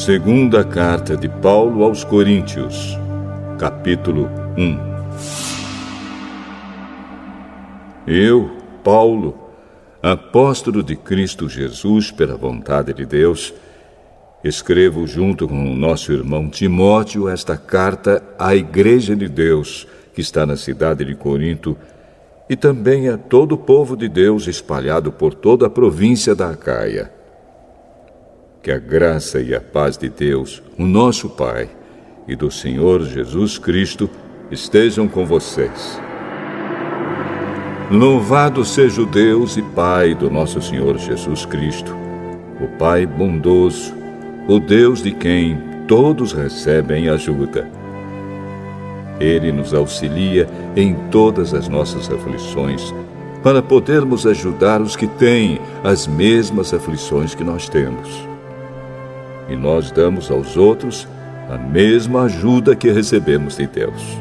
Segunda carta de Paulo aos Coríntios, capítulo 1. Eu, Paulo, apóstolo de Cristo Jesus pela vontade de Deus, escrevo junto com o nosso irmão Timóteo esta carta à Igreja de Deus, que está na cidade de Corinto, e também a todo o povo de Deus espalhado por toda a província da Acaia. Que a graça e a paz de Deus, o nosso Pai, e do Senhor Jesus Cristo estejam com vocês. Louvado seja o Deus e Pai do nosso Senhor Jesus Cristo, o Pai bondoso, o Deus de quem todos recebem ajuda. Ele nos auxilia em todas as nossas aflições, para podermos ajudar os que têm as mesmas aflições que nós temos. E nós damos aos outros a mesma ajuda que recebemos de Deus.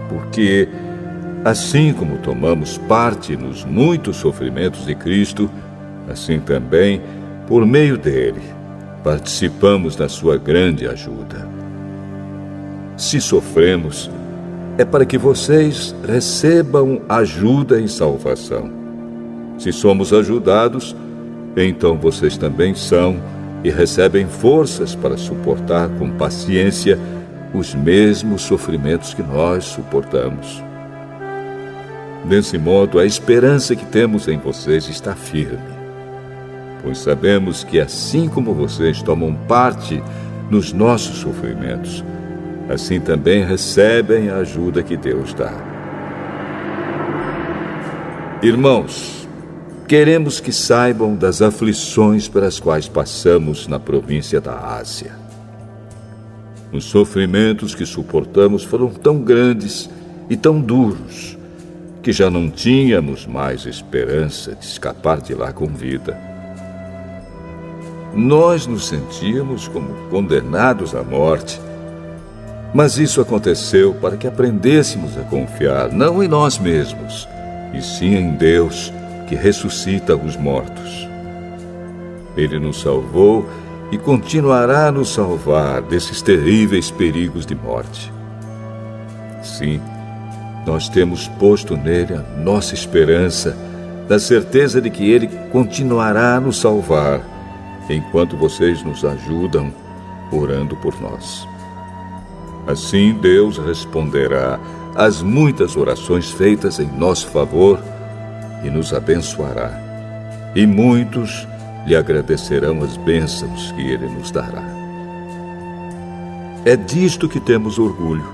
Porque, assim como tomamos parte nos muitos sofrimentos de Cristo, assim também, por meio dele, participamos da sua grande ajuda. Se sofremos, é para que vocês recebam ajuda e salvação. Se somos ajudados, então vocês também são e recebem forças para suportar com paciência os mesmos sofrimentos que nós suportamos. Desse modo, a esperança que temos em vocês está firme, pois sabemos que assim como vocês tomam parte nos nossos sofrimentos, assim também recebem a ajuda que Deus dá. Irmãos, queremos que saibam das aflições pelas quais passamos na província da Ásia. Os sofrimentos que suportamos foram tão grandes e tão duros que já não tínhamos mais esperança de escapar de lá com vida. Nós nos sentíamos como condenados à morte, mas isso aconteceu para que aprendêssemos a confiar não em nós mesmos, e sim em Deus, que ressuscita os mortos. Ele nos salvou e continuará a nos salvar desses terríveis perigos de morte. Sim, nós temos posto nele a nossa esperança, na certeza de que ele continuará a nos salvar, enquanto vocês nos ajudam orando por nós. Assim Deus responderá às muitas orações feitas em nosso favor e nos abençoará, e muitos lhe agradecerão as bênçãos que ele nos dará. É disto que temos orgulho.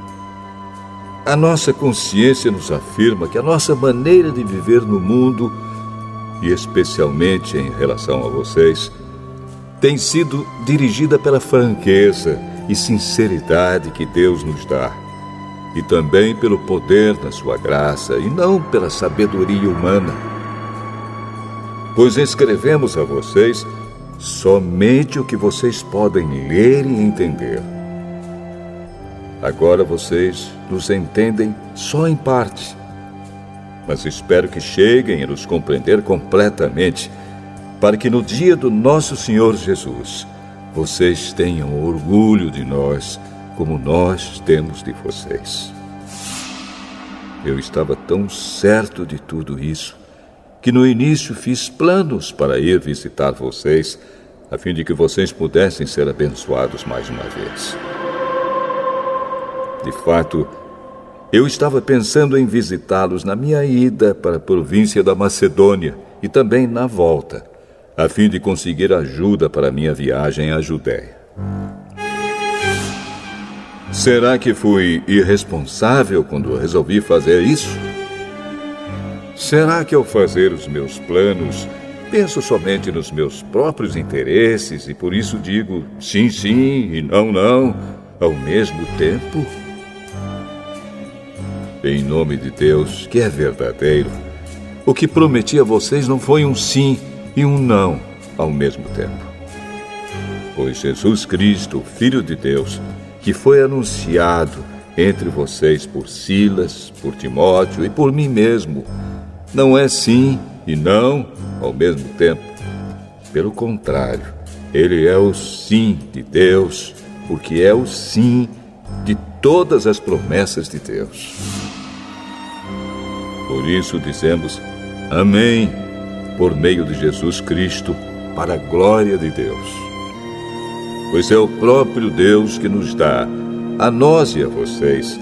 A nossa consciência nos afirma que a nossa maneira de viver no mundo, e especialmente em relação a vocês, tem sido dirigida pela franqueza e sinceridade que Deus nos dá, e também pelo poder da sua graça, e não pela sabedoria humana. Pois escrevemos a vocês somente o que vocês podem ler e entender. Agora vocês nos entendem só em parte, mas espero que cheguem a nos compreender completamente, para que no dia do nosso Senhor Jesus, vocês tenham orgulho de nós, como nós temos de vocês. Eu estava tão certo de tudo isso, que no início fiz planos para ir visitar vocês, a fim de que vocês pudessem ser abençoados mais uma vez. De fato, eu estava pensando em visitá-los na minha ida para a província da Macedônia e também na volta, a fim de conseguir ajuda para a minha viagem à Judéia. Será que fui irresponsável quando resolvi fazer isso? Será que ao fazer os meus planos, penso somente nos meus próprios interesses e por isso digo sim, sim e não, não, ao mesmo tempo? Em nome de Deus, que é verdadeiro, o que prometi a vocês não foi um sim e um não ao mesmo tempo. Pois Jesus Cristo, o Filho de Deus, que foi anunciado entre vocês por Silas, por Timóteo e por mim mesmo, não é sim e não ao mesmo tempo. Pelo contrário, Ele é o sim de Deus, porque é o sim de todas as promessas de Deus. Por isso dizemos amém, por meio de Jesus Cristo, para a glória de Deus. Pois é o próprio Deus que nos dá, a nós e a vocês,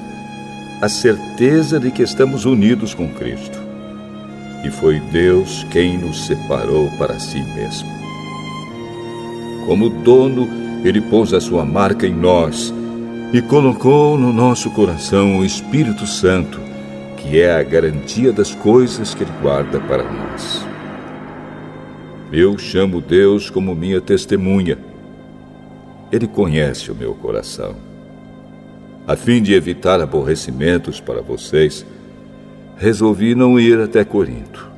a certeza de que estamos unidos com Cristo. E foi Deus quem nos separou para si mesmo. Como dono, Ele pôs a sua marca em nós e colocou no nosso coração o Espírito Santo, que é a garantia das coisas que Ele guarda para nós. Eu chamo Deus como minha testemunha. Ele conhece o meu coração. A fim de evitar aborrecimentos para vocês, resolvi não ir até Corinto.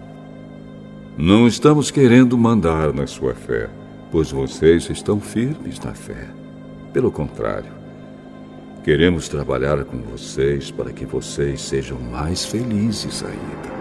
Não estamos querendo mandar na sua fé, pois vocês estão firmes na fé. Pelo contrário, queremos trabalhar com vocês para que vocês sejam mais felizes ainda.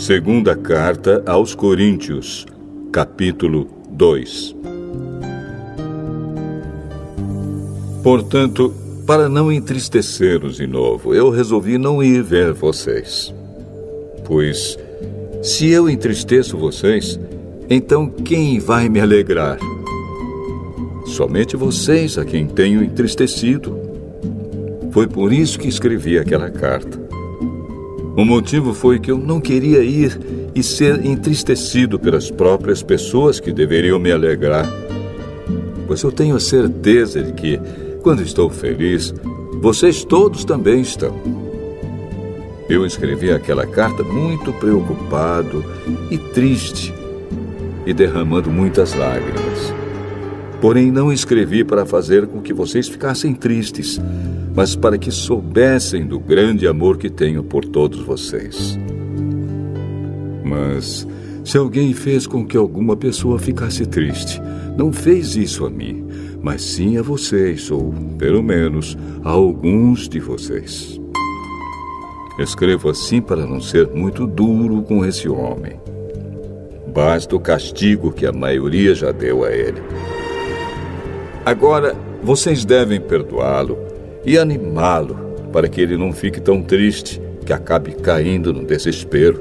Segunda Carta aos Coríntios, capítulo 2. Portanto, para não entristecê-los de novo, eu resolvi não ir ver vocês. Pois, se eu entristeço vocês, então quem vai me alegrar? Somente vocês a quem tenho entristecido. Foi por isso que escrevi aquela carta. O motivo foi que eu não queria ir e ser entristecido pelas próprias pessoas que deveriam me alegrar. Pois eu tenho a certeza de que, quando estou feliz, vocês todos também estão. Eu escrevi aquela carta muito preocupado e triste e derramando muitas lágrimas. Porém, não escrevi para fazer com que vocês ficassem tristes, mas para que soubessem do grande amor que tenho por todos vocês. Mas, se alguém fez com que alguma pessoa ficasse triste, não fez isso a mim, mas sim a vocês, ou, pelo menos, a alguns de vocês. Escrevo assim para não ser muito duro com esse homem. Basta o castigo que a maioria já deu a ele. Agora, vocês devem perdoá-lo e animá-lo para que ele não fique tão triste que acabe caindo no desespero.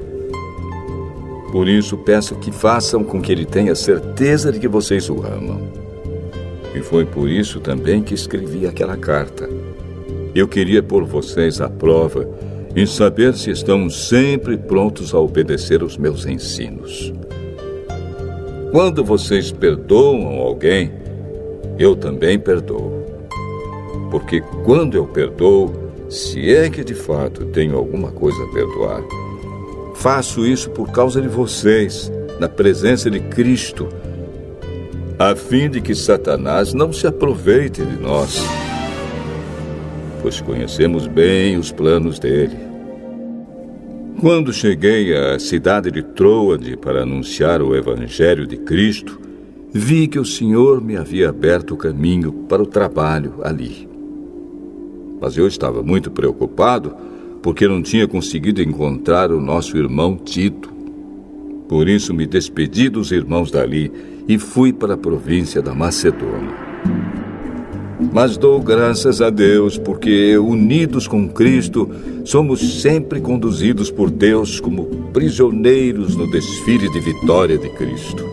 Por isso, peço que façam com que ele tenha certeza de que vocês o amam. E foi por isso também que escrevi aquela carta. Eu queria pôr vocês à prova e saber se estão sempre prontos a obedecer os meus ensinos. Quando vocês perdoam alguém, eu também perdoo. Porque quando eu perdoo, se é que de fato tenho alguma coisa a perdoar, faço isso por causa de vocês, na presença de Cristo, a fim de que Satanás não se aproveite de nós, pois conhecemos bem os planos dele. Quando cheguei à cidade de Troade para anunciar o Evangelho de Cristo, vi que o Senhor me havia aberto o caminho para o trabalho ali. Mas eu estava muito preocupado porque não tinha conseguido encontrar o nosso irmão Tito. Por isso me despedi dos irmãos dali e fui para a província da Macedônia. Mas dou graças a Deus porque, unidos com Cristo, somos sempre conduzidos por Deus como prisioneiros no desfile de vitória de Cristo.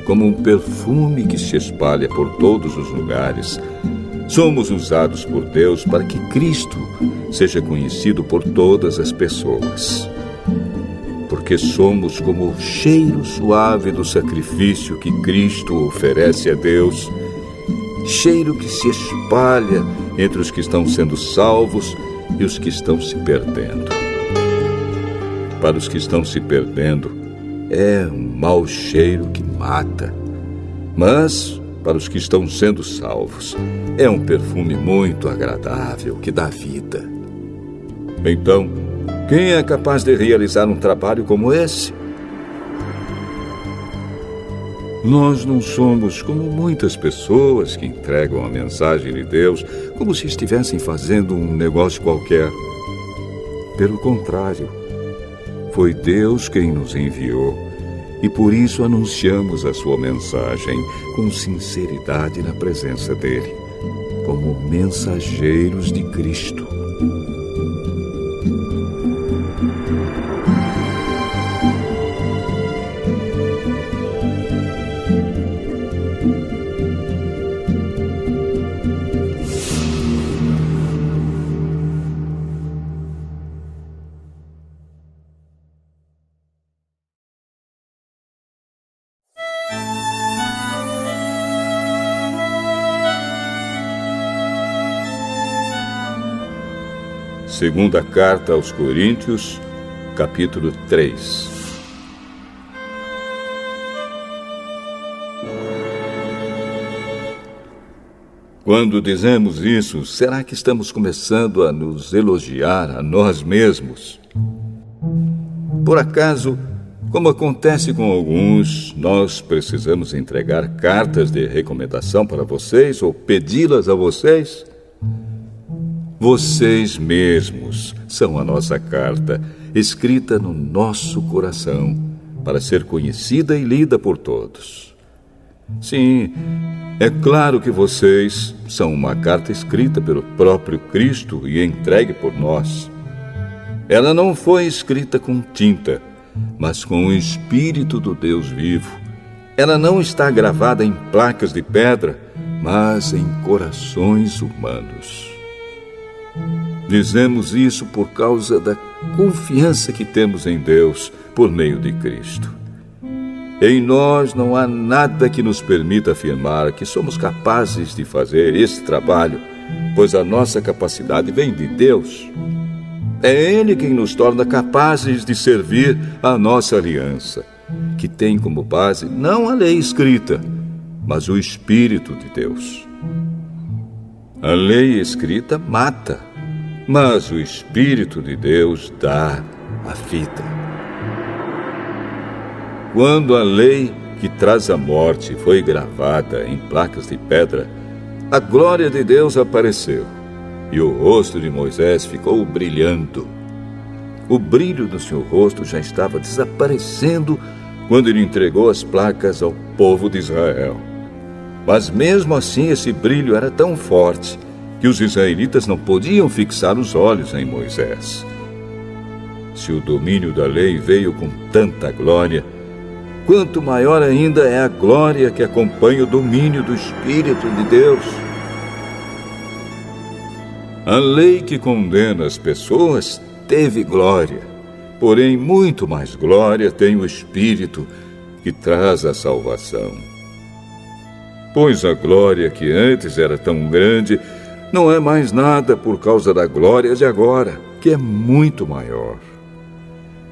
Como um perfume que se espalha por todos os lugares, somos usados por Deus para que Cristo seja conhecido por todas as pessoas. Porque somos como o cheiro suave do sacrifício que Cristo oferece a Deus, cheiro que se espalha entre os que estão sendo salvos e os que estão se perdendo. Para os que estão se perdendo, é um mau cheiro que mata. Mas, para os que estão sendo salvos, é um perfume muito agradável que dá vida. Então, quem é capaz de realizar um trabalho como esse? Nós não somos como muitas pessoas que entregam a mensagem de Deus como se estivessem fazendo um negócio qualquer. Pelo contrário, foi Deus quem nos enviou e por isso anunciamos a sua mensagem com sinceridade na presença dele, como mensageiros de Cristo. Segunda Carta aos Coríntios, capítulo 3. Quando dizemos isso, será que estamos começando a nos elogiar a nós mesmos? Por acaso, como acontece com alguns, nós precisamos entregar cartas de recomendação para vocês ou pedi-las a vocês? Vocês mesmos são a nossa carta, escrita no nosso coração, para ser conhecida e lida por todos. Sim, é claro que vocês são uma carta escrita pelo próprio Cristo e entregue por nós. Ela não foi escrita com tinta, mas com o Espírito do Deus vivo. Ela não está gravada em placas de pedra, mas em corações humanos. Dizemos isso por causa da confiança que temos em Deus por meio de Cristo. Em nós não há nada que nos permita afirmar que somos capazes de fazer esse trabalho, pois a nossa capacidade vem de Deus. É Ele quem nos torna capazes de servir a nossa aliança, que tem como base não a lei escrita, mas o Espírito de Deus. A lei escrita mata, mas o Espírito de Deus dá a vida. Quando a lei que traz a morte foi gravada em placas de pedra, a glória de Deus apareceu e o rosto de Moisés ficou brilhando. O brilho do seu rosto já estava desaparecendo quando ele entregou as placas ao povo de Israel. Mas mesmo assim esse brilho era tão forte que os israelitas não podiam fixar os olhos em Moisés. Se o domínio da lei veio com tanta glória, quanto maior ainda é a glória que acompanha o domínio do Espírito de Deus. A lei que condena as pessoas teve glória, porém muito mais glória tem o Espírito que traz a salvação. Pois a glória que antes era tão grande não é mais nada por causa da glória de agora, que é muito maior.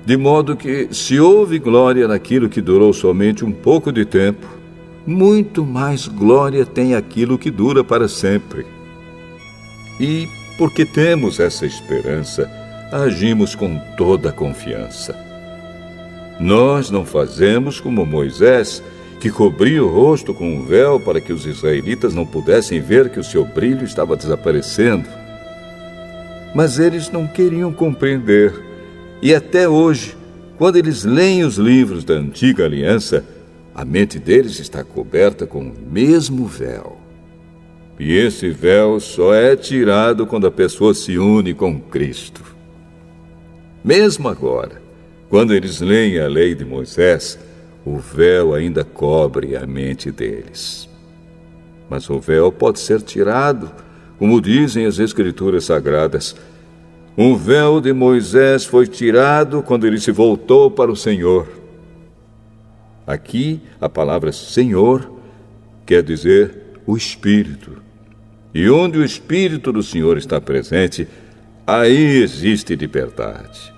De modo que, se houve glória naquilo que durou somente um pouco de tempo, muito mais glória tem aquilo que dura para sempre. E, porque temos essa esperança, agimos com toda a confiança. Nós não fazemos como Moisés, que cobria o rosto com um véu para que os israelitas não pudessem ver que o seu brilho estava desaparecendo. Mas eles não queriam compreender. E até hoje, quando eles leem os livros da Antiga Aliança, a mente deles está coberta com o mesmo véu. E esse véu só é tirado quando a pessoa se une com Cristo. Mesmo agora, quando eles leem a lei de Moisés, o véu ainda cobre a mente deles. Mas o véu pode ser tirado, como dizem as Escrituras Sagradas. O véu de Moisés foi tirado quando ele se voltou para o Senhor. Aqui, a palavra Senhor quer dizer o Espírito. E onde o Espírito do Senhor está presente, aí existe liberdade.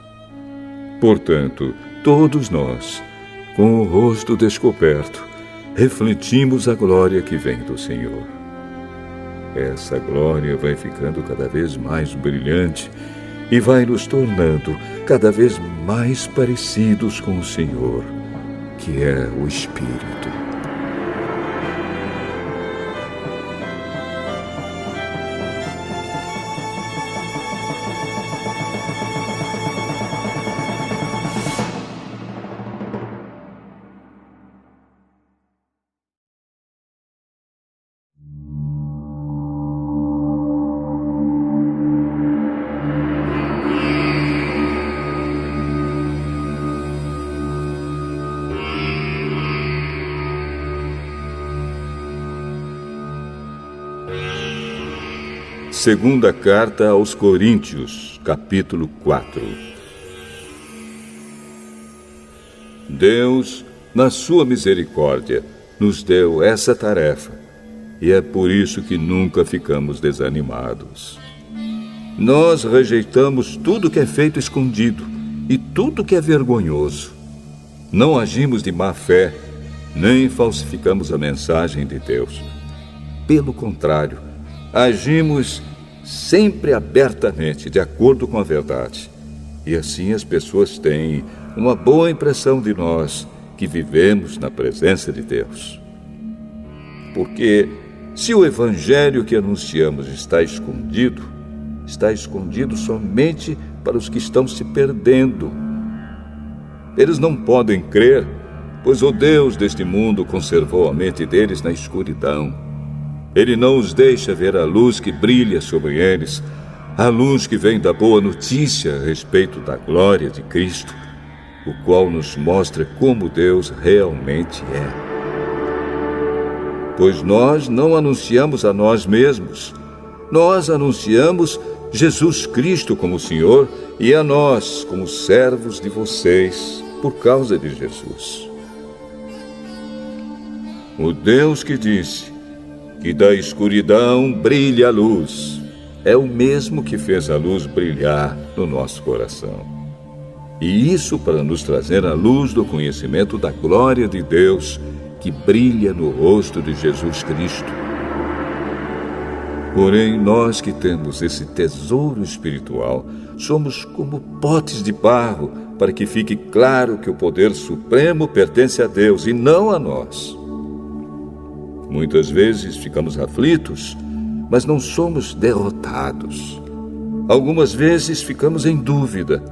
Portanto, todos nós, com o rosto descoberto, refletimos a glória que vem do Senhor. Essa glória vai ficando cada vez mais brilhante e vai nos tornando cada vez mais parecidos com o Senhor, que é o Espírito. Segunda Carta aos Coríntios, capítulo 4. Deus, na sua misericórdia, nos deu essa tarefa, e é por isso que nunca ficamos desanimados. Nós rejeitamos tudo que é feito escondido e tudo que é vergonhoso. Não agimos de má fé, nem falsificamos a mensagem de Deus. Pelo contrário, agimos sempre abertamente, de acordo com a verdade. E assim as pessoas têm uma boa impressão de nós, que vivemos na presença de Deus. Porque se o evangelho que anunciamos está escondido somente para os que estão se perdendo. Eles não podem crer, pois o Deus deste mundo conservou a mente deles na escuridão. Ele não os deixa ver a luz que brilha sobre eles, a luz que vem da boa notícia a respeito da glória de Cristo, o qual nos mostra como Deus realmente é. Pois nós não anunciamos a nós mesmos, nós anunciamos Jesus Cristo como Senhor e a nós como servos de vocês por causa de Jesus. O Deus que disse que da escuridão brilha a luz, é o mesmo que fez a luz brilhar no nosso coração. E isso para nos trazer a luz do conhecimento da glória de Deus que brilha no rosto de Jesus Cristo. Porém, nós que temos esse tesouro espiritual, somos como potes de barro, para que fique claro que o poder supremo pertence a Deus e não a nós. Muitas vezes ficamos aflitos, mas não somos derrotados. Algumas vezes ficamos em dúvida,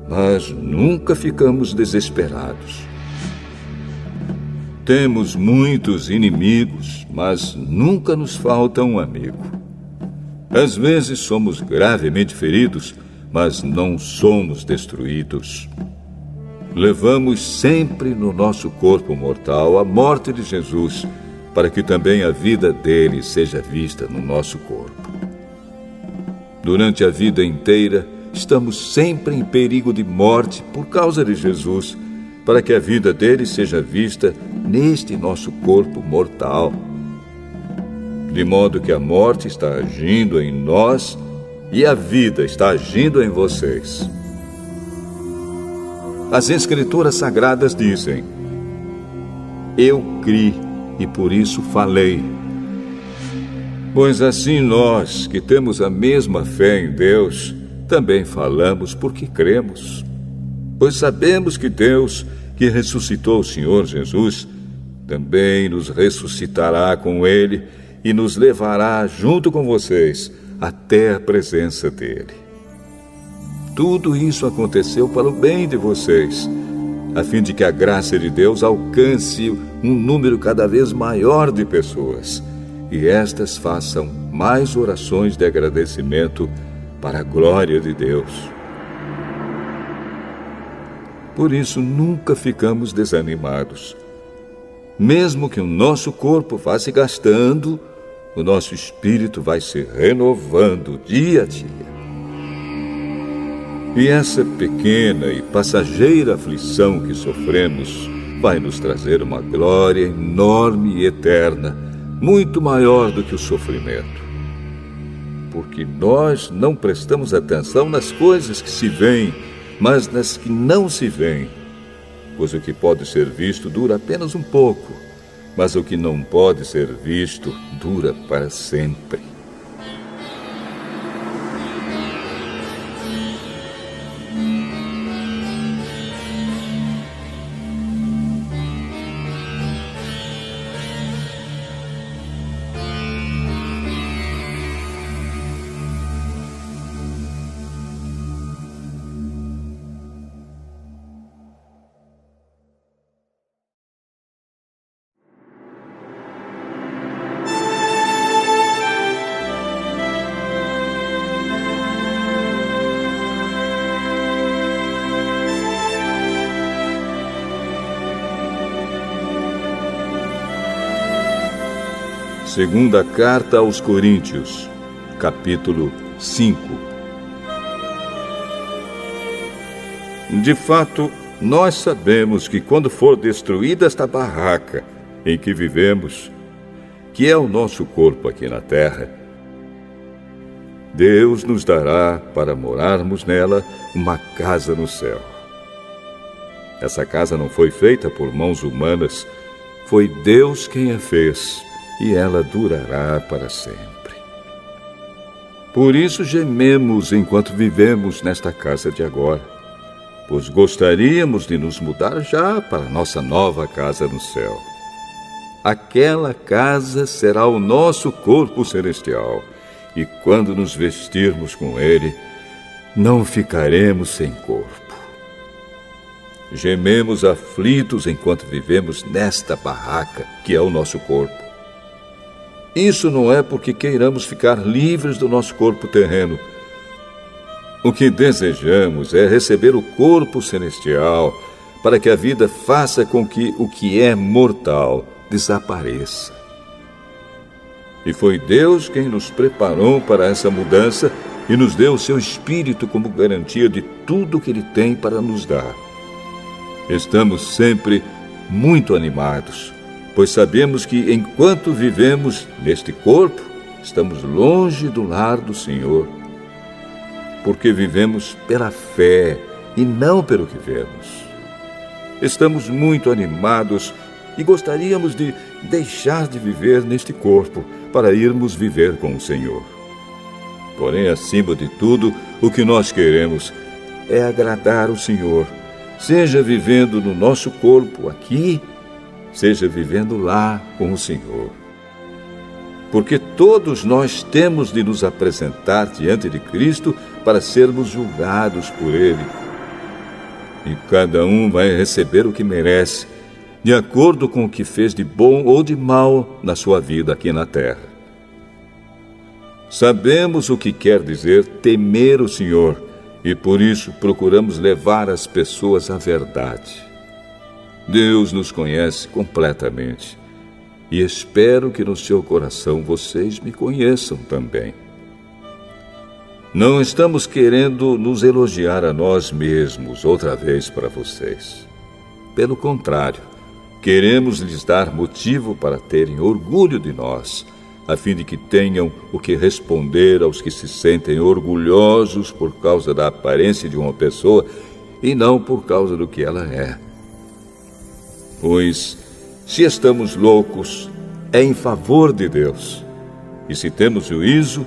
mas nunca ficamos desesperados. Temos muitos inimigos, mas nunca nos falta um amigo. Às vezes somos gravemente feridos, mas não somos destruídos. Levamos sempre no nosso corpo mortal a morte de Jesus, para que também a vida dele seja vista no nosso corpo. Durante a vida inteira, estamos sempre em perigo de morte por causa de Jesus, para que a vida dele seja vista neste nosso corpo mortal. De modo que a morte está agindo em nós e a vida está agindo em vocês. As Escrituras Sagradas dizem: eu criei e por isso falei. Pois assim nós, que temos a mesma fé em Deus, também falamos porque cremos. Pois sabemos que Deus, que ressuscitou o Senhor Jesus, também nos ressuscitará com Ele e nos levará junto com vocês até a presença dEle. Tudo isso aconteceu para o bem de vocês, a fim de que a graça de Deus alcance um número cada vez maior de pessoas, e estas façam mais orações de agradecimento para a glória de Deus. Por isso, nunca ficamos desanimados. Mesmo que o nosso corpo vá se gastando, o nosso espírito vai se renovando dia a dia. E essa pequena e passageira aflição que sofremos vai nos trazer uma glória enorme e eterna, muito maior do que o sofrimento. porque nós não prestamos atenção nas coisas que se veem, mas nas que não se veem. Pois o que pode ser visto dura apenas um pouco, mas o que não pode ser visto dura para sempre. Segunda Carta aos Coríntios, capítulo 5. De fato, nós sabemos que quando for destruída esta barraca em que vivemos, que é o nosso corpo aqui na terra, Deus nos dará para morarmos nela uma casa no céu. Essa casa não foi feita por mãos humanas, foi Deus quem a fez. E ela durará para sempre. Por isso gememos enquanto vivemos nesta casa de agora, pois gostaríamos de nos mudar já para nossa nova casa no céu. Aquela casa será o nosso corpo celestial, e quando nos vestirmos com ele, não ficaremos sem corpo. Gememos aflitos enquanto vivemos nesta barraca, que é o nosso corpo. Isso não é porque queiramos ficar livres do nosso corpo terreno. O que desejamos é receber o corpo celestial, para que a vida faça com que o que é mortal desapareça. E foi Deus quem nos preparou para essa mudança e nos deu o seu Espírito como garantia de tudo que Ele tem para nos dar. Estamos sempre muito animados, pois sabemos que enquanto vivemos neste corpo, estamos longe do lar do Senhor, porque vivemos pela fé e não pelo que vemos. Estamos muito animados e gostaríamos de deixar de viver neste corpo para irmos viver com o Senhor. Porém, acima de tudo, o que nós queremos é agradar o Senhor, seja vivendo no nosso corpo aqui, seja vivendo lá com o Senhor. Porque todos nós temos de nos apresentar diante de Cristo para sermos julgados por Ele. E cada um vai receber o que merece, de acordo com o que fez de bom ou de mal na sua vida aqui na terra. Sabemos o que quer dizer temer o Senhor, e por isso procuramos levar as pessoas à verdade. Deus nos conhece completamente e espero que no seu coração vocês me conheçam também. Não estamos querendo nos elogiar a nós mesmos outra vez para vocês. Pelo contrário, queremos lhes dar motivo para terem orgulho de nós, a fim de que tenham o que responder aos que se sentem orgulhosos por causa da aparência de uma pessoa e não por causa do que ela é. Pois, se estamos loucos, é em favor de Deus. E se temos juízo,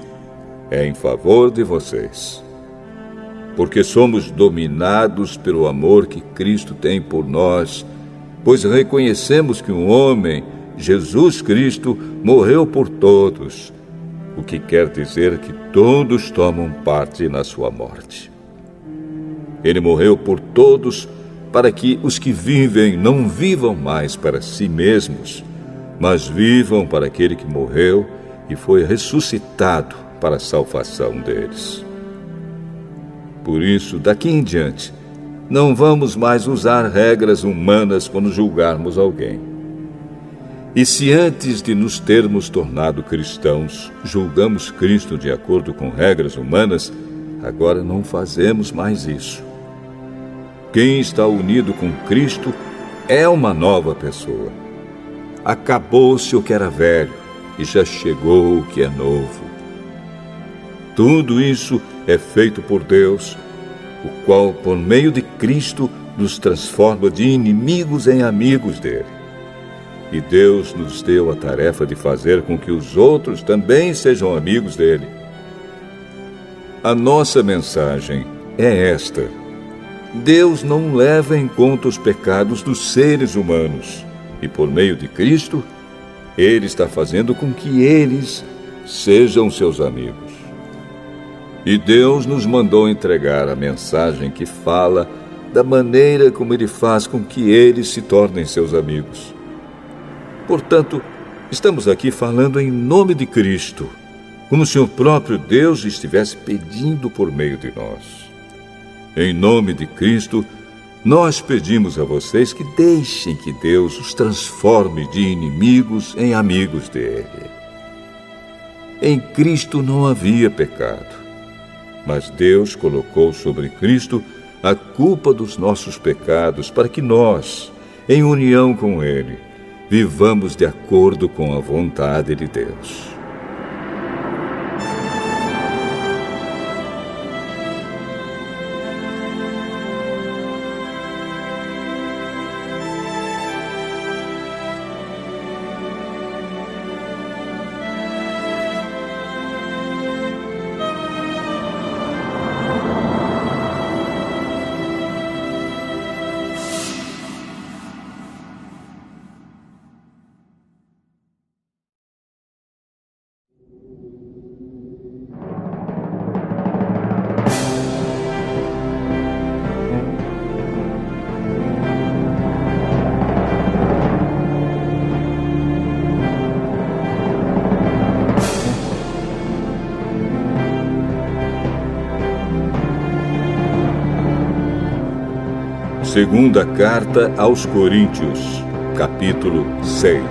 é em favor de vocês. Porque somos dominados pelo amor que Cristo tem por nós, pois reconhecemos que um homem, Jesus Cristo, morreu por todos, o que quer dizer que todos tomam parte na sua morte. Ele morreu por todos, para que os que vivem não vivam mais para si mesmos, mas vivam para aquele que morreu e foi ressuscitado para a salvação deles. Por isso, daqui em diante, não vamos mais usar regras humanas quando julgarmos alguém. E se antes de nos termos tornado cristãos, julgamos Cristo de acordo com regras humanas, agora não fazemos mais isso. Quem está unido com Cristo é uma nova pessoa. Acabou-se o que era velho e já chegou o que é novo. Tudo isso é feito por Deus, o qual, por meio de Cristo, nos transforma de inimigos em amigos dele. E Deus nos deu a tarefa de fazer com que os outros também sejam amigos dele. A nossa mensagem é esta: Deus não leva em conta os pecados dos seres humanos, e por meio de Cristo, Ele está fazendo com que eles sejam seus amigos. E Deus nos mandou entregar a mensagem que fala da maneira como Ele faz com que eles se tornem seus amigos. Portanto, estamos aqui falando em nome de Cristo, como se o próprio Deus estivesse pedindo por meio de nós. Em nome de Cristo, nós pedimos a vocês que deixem que Deus os transforme de inimigos em amigos dele. Em Cristo não havia pecado, mas Deus colocou sobre Cristo a culpa dos nossos pecados para que nós, em união com Ele, vivamos de acordo com a vontade de Deus. Segunda Carta aos Coríntios, capítulo 6.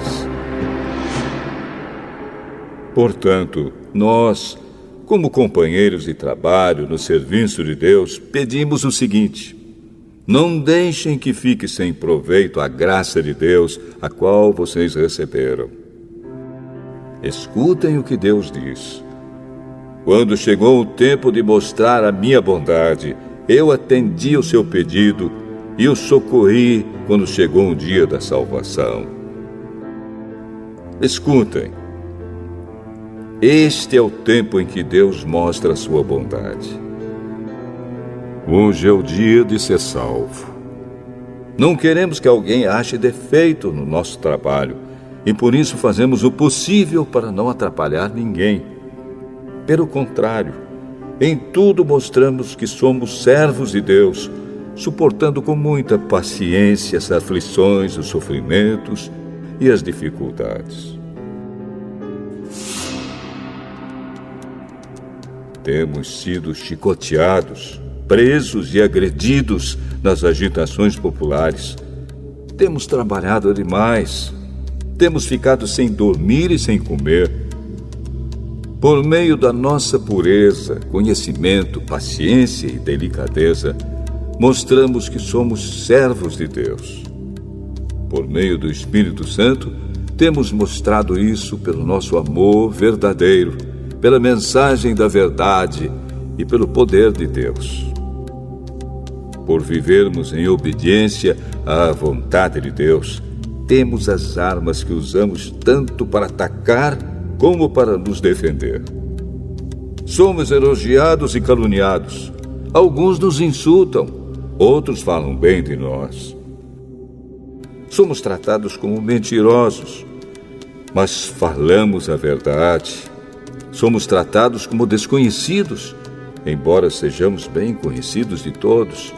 Portanto, nós, como companheiros de trabalho no serviço de Deus, pedimos o seguinte: não deixem que fique sem proveito a graça de Deus, a qual vocês receberam. Escutem o que Deus diz. Quando chegou o tempo de mostrar a minha bondade, eu atendi o seu pedido e o socorri quando chegou o dia da salvação. Escutem. Este é o tempo em que Deus mostra a sua bondade. Hoje é o dia de ser salvo. Não queremos que alguém ache defeito no nosso trabalho, e por isso fazemos o possível para não atrapalhar ninguém. Pelo contrário, em tudo mostramos que somos servos de Deus, suportando com muita paciência as aflições, os sofrimentos e as dificuldades. Temos sido chicoteados, presos e agredidos nas agitações populares. Temos trabalhado demais. Temos ficado sem dormir e sem comer. Por meio da nossa pureza, conhecimento, paciência e delicadeza, mostramos que somos servos de Deus. Por meio do Espírito Santo, temos mostrado isso pelo nosso amor verdadeiro, pela mensagem da verdade e pelo poder de Deus. Por vivermos em obediência à vontade de Deus, temos as armas que usamos tanto para atacar como para nos defender. Somos elogiados e caluniados. Alguns nos insultam, outros falam bem de nós. Somos tratados como mentirosos, mas falamos a verdade. Somos tratados como desconhecidos, embora sejamos bem conhecidos de todos.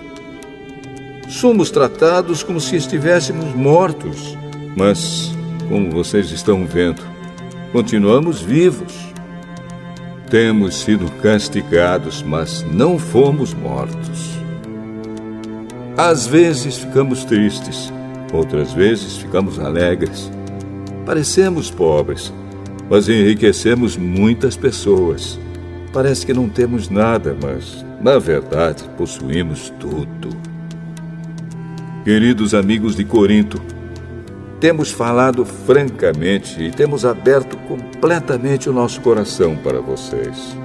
Somos tratados como se estivéssemos mortos, mas, como vocês estão vendo, continuamos vivos. Temos sido castigados, mas não fomos mortos. Às vezes ficamos tristes, outras vezes ficamos alegres. Parecemos pobres, mas enriquecemos muitas pessoas. Parece que não temos nada, mas, na verdade, possuímos tudo. Queridos amigos de Corinto, temos falado francamente e temos aberto completamente o nosso coração para vocês.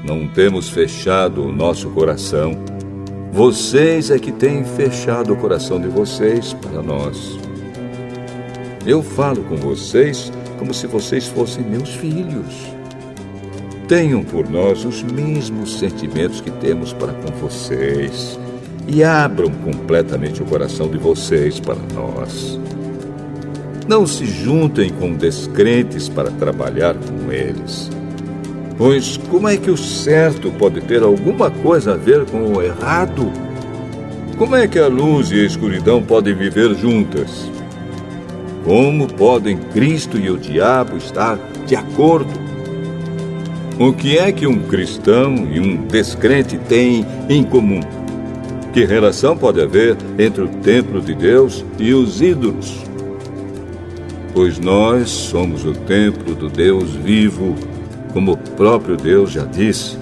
Não temos fechado o nosso coração. Vocês é que têm fechado o coração de vocês para nós. Eu falo com vocês como se vocês fossem meus filhos. Tenham por nós os mesmos sentimentos que temos para com vocês e abram completamente o coração de vocês para nós. Não se juntem com descrentes para trabalhar com eles. Pois como é que o certo pode ter alguma coisa a ver com o errado? Como é que a luz e a escuridão podem viver juntas? Como podem Cristo e o diabo estar de acordo? O que é que um cristão e um descrente têm em comum? Que relação pode haver entre o templo de Deus e os ídolos? Pois nós somos o templo do Deus vivo, como o próprio Deus já disse.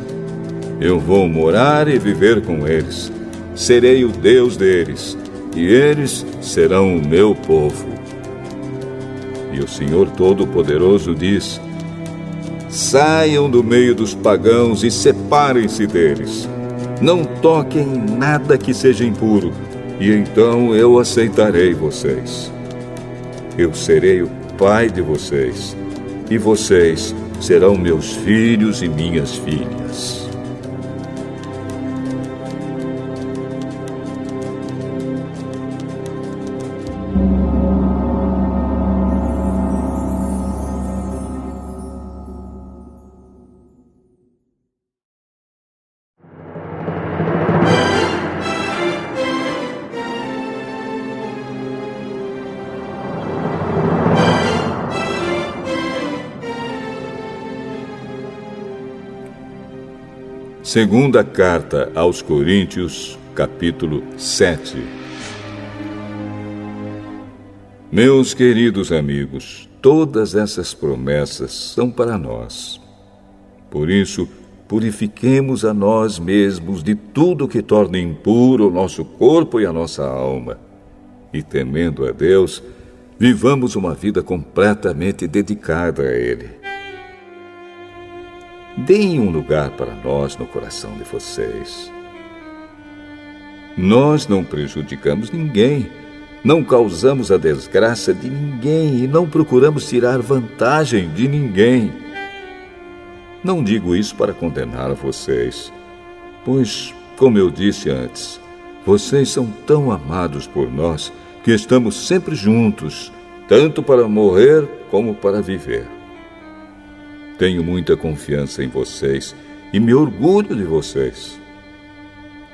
Eu vou morar e viver com eles. Serei o Deus deles, e eles serão o meu povo. E o Senhor Todo-Poderoso diz: saiam do meio dos pagãos e separem-se deles. Não toquem em nada que seja impuro, e então eu aceitarei vocês. Eu serei o pai de vocês, e vocês serão meus filhos e minhas filhas. Segunda carta aos Coríntios, capítulo 7. Meus queridos amigos, todas essas promessas são para nós. Por isso, purifiquemos a nós mesmos de tudo que torne impuro o nosso corpo e a nossa alma. E, temendo a Deus, vivamos uma vida completamente dedicada a Ele. Deem um lugar para nós no coração de vocês. Nós não prejudicamos ninguém, não causamos a desgraça de ninguém e não procuramos tirar vantagem de ninguém. Não digo isso para condenar vocês, pois, como eu disse antes, vocês são tão amados por nós que estamos sempre juntos, tanto para morrer como para viver. Tenho muita confiança em vocês e me orgulho de vocês.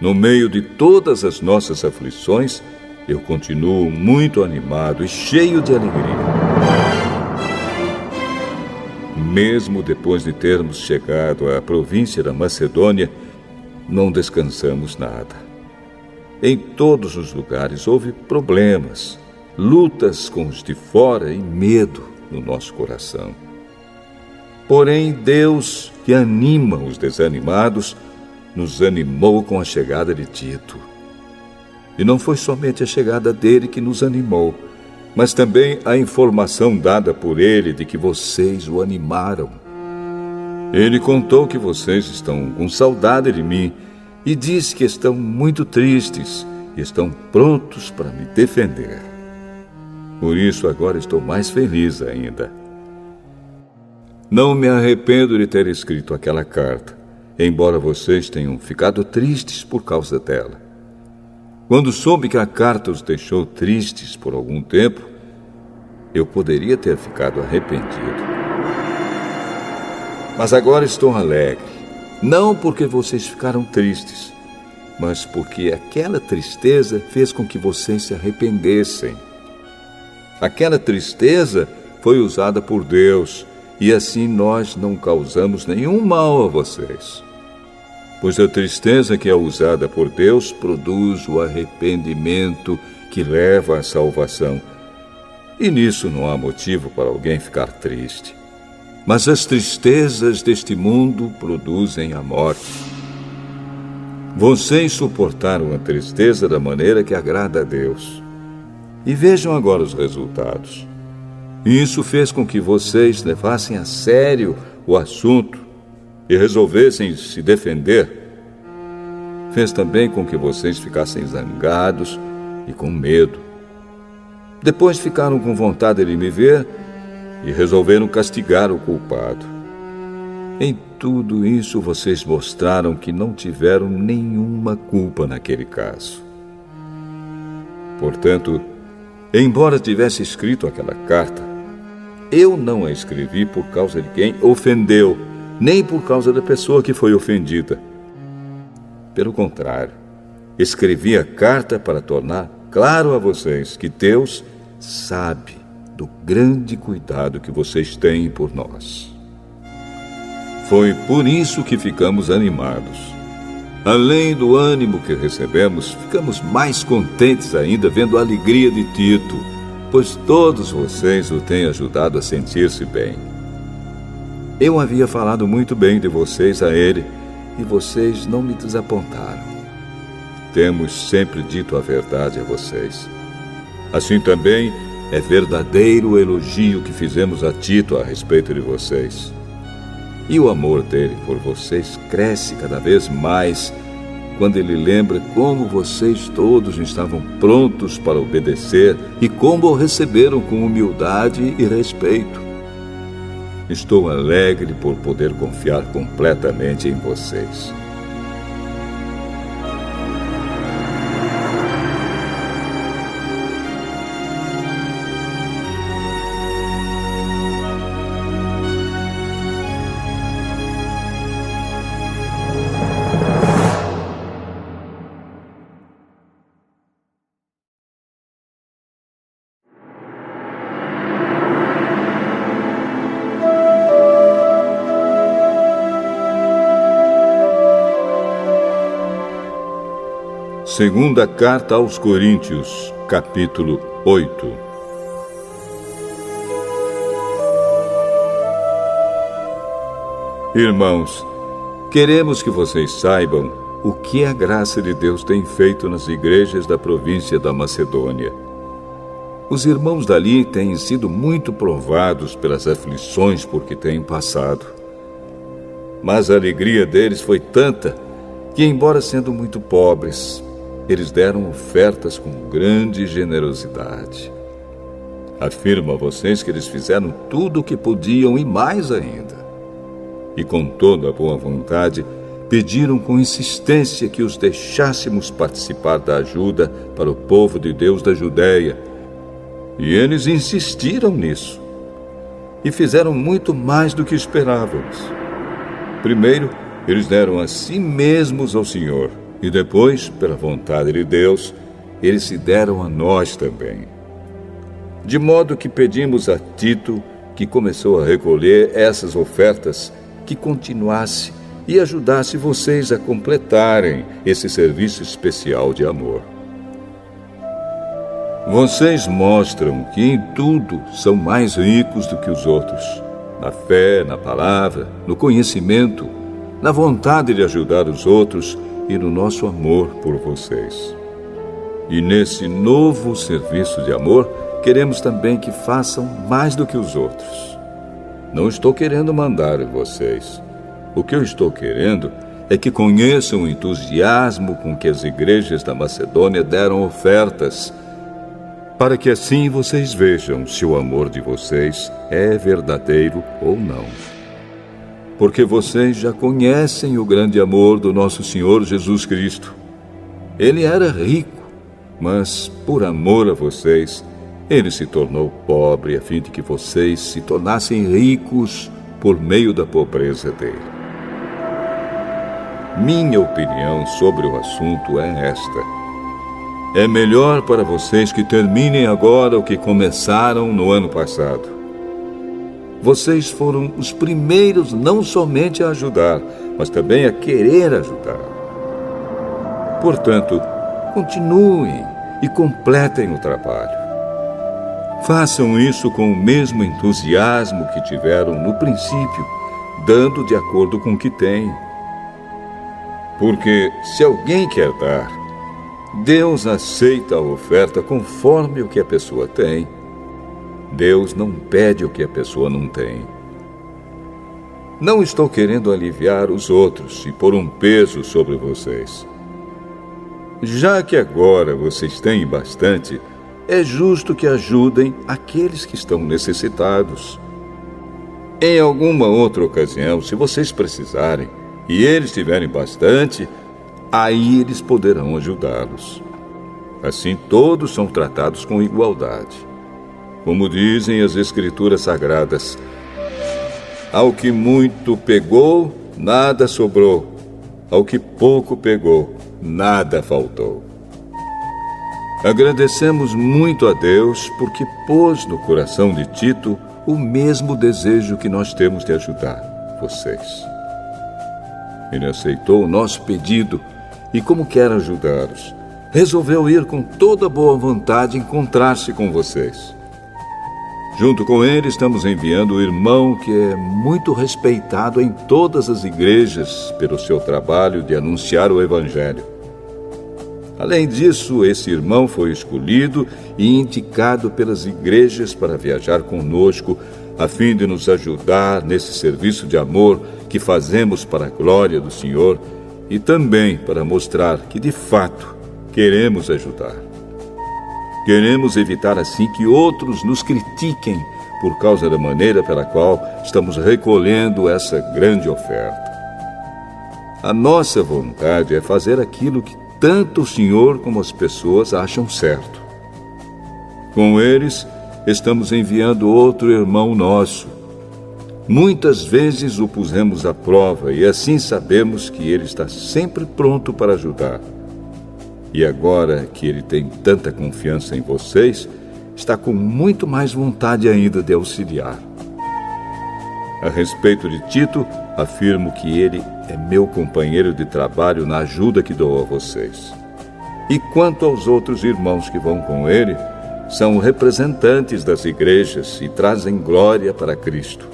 No meio de todas as nossas aflições, eu continuo muito animado e cheio de alegria. Mesmo depois de termos chegado à província da Macedônia, não descansamos nada. Em todos os lugares houve problemas, lutas com os de fora e medo no nosso coração. Porém, Deus, que anima os desanimados, nos animou com a chegada de Tito. E não foi somente a chegada dele que nos animou, mas também a informação dada por ele de que vocês o animaram. Ele contou que vocês estão com saudade de mim e disse que estão muito tristes e estão prontos para me defender. Por isso, agora estou mais feliz ainda. Não me arrependo de ter escrito aquela carta, embora vocês tenham ficado tristes por causa dela. Quando soube que a carta os deixou tristes por algum tempo, eu poderia ter ficado arrependido. Mas agora estou alegre, não porque vocês ficaram tristes, mas porque aquela tristeza fez com que vocês se arrependessem. Aquela tristeza foi usada por Deus, e assim nós não causamos nenhum mal a vocês. Pois a tristeza que é usada por Deus produz o arrependimento que leva à salvação. E nisso não há motivo para alguém ficar triste. Mas as tristezas deste mundo produzem a morte. Vocês suportaram a tristeza da maneira que agrada a Deus. E vejam agora os resultados. Isso fez com que vocês levassem a sério o assunto e resolvessem se defender, fez também com que vocês ficassem zangados e com medo. Depois ficaram com vontade de me ver e resolveram castigar o culpado. Em tudo isso, vocês mostraram que não tiveram nenhuma culpa naquele caso. Portanto, embora tivesse escrito aquela carta, eu não a escrevi por causa de quem ofendeu, nem por causa da pessoa que foi ofendida. Pelo contrário, escrevi a carta para tornar claro a vocês que Deus sabe do grande cuidado que vocês têm por nós. Foi por isso que ficamos animados. Além do ânimo que recebemos, ficamos mais contentes ainda vendo a alegria de Tito, pois todos vocês o têm ajudado a sentir-se bem. Eu havia falado muito bem de vocês a ele, e vocês não me desapontaram. Temos sempre dito a verdade a vocês. Assim também é verdadeiro o elogio que fizemos a Tito a respeito de vocês. E o amor dele por vocês cresce cada vez mais quando ele lembra como vocês todos estavam prontos para obedecer e como o receberam com humildade e respeito. Estou alegre por poder confiar completamente em vocês. Segunda Carta aos Coríntios, capítulo 8. Irmãos, queremos que vocês saibam o que a graça de Deus tem feito nas igrejas da província da Macedônia. Os irmãos dali têm sido muito provados pelas aflições por que têm passado. Mas a alegria deles foi tanta que, embora sendo muito pobres, eles deram ofertas com grande generosidade. Afirmo a vocês que eles fizeram tudo o que podiam e mais ainda. E com toda a boa vontade, pediram com insistência que os deixássemos participar da ajuda para o povo de Deus da Judéia. E eles insistiram nisso. E fizeram muito mais do que esperávamos. Primeiro, eles deram a si mesmos ao Senhor. E depois, pela vontade de Deus, eles se deram a nós também. De modo que pedimos a Tito, que começou a recolher essas ofertas, que continuasse e ajudasse vocês a completarem esse serviço especial de amor. Vocês mostram que em tudo são mais ricos do que os outros, na fé, na palavra, no conhecimento, na vontade de ajudar os outros e no nosso amor por vocês. E nesse novo serviço de amor, queremos também que façam mais do que os outros. Não estou querendo mandar em vocês. O que eu estou querendo é que conheçam o entusiasmo com que as igrejas da Macedônia deram ofertas, para que assim vocês vejam se o amor de vocês é verdadeiro ou não. Porque vocês já conhecem o grande amor do nosso Senhor Jesus Cristo. Ele era rico, mas por amor a vocês, ele se tornou pobre a fim de que vocês se tornassem ricos por meio da pobreza dele. Minha opinião sobre o assunto é esta: é melhor para vocês que terminem agora o que começaram no ano passado. Vocês foram os primeiros não somente a ajudar, mas também a querer ajudar. Portanto, continuem e completem o trabalho. Façam isso com o mesmo entusiasmo que tiveram no princípio, dando de acordo com o que têm. Porque se alguém quer dar, Deus aceita a oferta conforme o que a pessoa tem. Deus não pede o que a pessoa não tem. Não estou querendo aliviar os outros e pôr um peso sobre vocês. Já que agora vocês têm bastante, é justo que ajudem aqueles que estão necessitados. Em alguma outra ocasião, se vocês precisarem e eles tiverem bastante, aí eles poderão ajudá-los. Assim todos são tratados com igualdade. Como dizem as Escrituras Sagradas, ao que muito pegou, nada sobrou. Ao que pouco pegou, nada faltou. Agradecemos muito a Deus porque pôs no coração de Tito o mesmo desejo que nós temos de ajudar vocês. Ele aceitou o nosso pedido e, como quer ajudá-los, resolveu ir com toda boa vontade encontrar-se com vocês. Junto com ele, estamos enviando o irmão que é muito respeitado em todas as igrejas pelo seu trabalho de anunciar o Evangelho. Além disso, esse irmão foi escolhido e indicado pelas igrejas para viajar conosco, a fim de nos ajudar nesse serviço de amor que fazemos para a glória do Senhor e também para mostrar que, de fato, queremos ajudar. Queremos evitar assim que outros nos critiquem por causa da maneira pela qual estamos recolhendo essa grande oferta. A nossa vontade é fazer aquilo que tanto o Senhor como as pessoas acham certo. Com eles, estamos enviando outro irmão nosso. Muitas vezes o pusemos à prova e assim sabemos que ele está sempre pronto para ajudar. E agora que ele tem tanta confiança em vocês, está com muito mais vontade ainda de auxiliar. A respeito de Tito, afirmo que ele é meu companheiro de trabalho na ajuda que dou a vocês. E quanto aos outros irmãos que vão com ele, são representantes das igrejas e trazem glória para Cristo.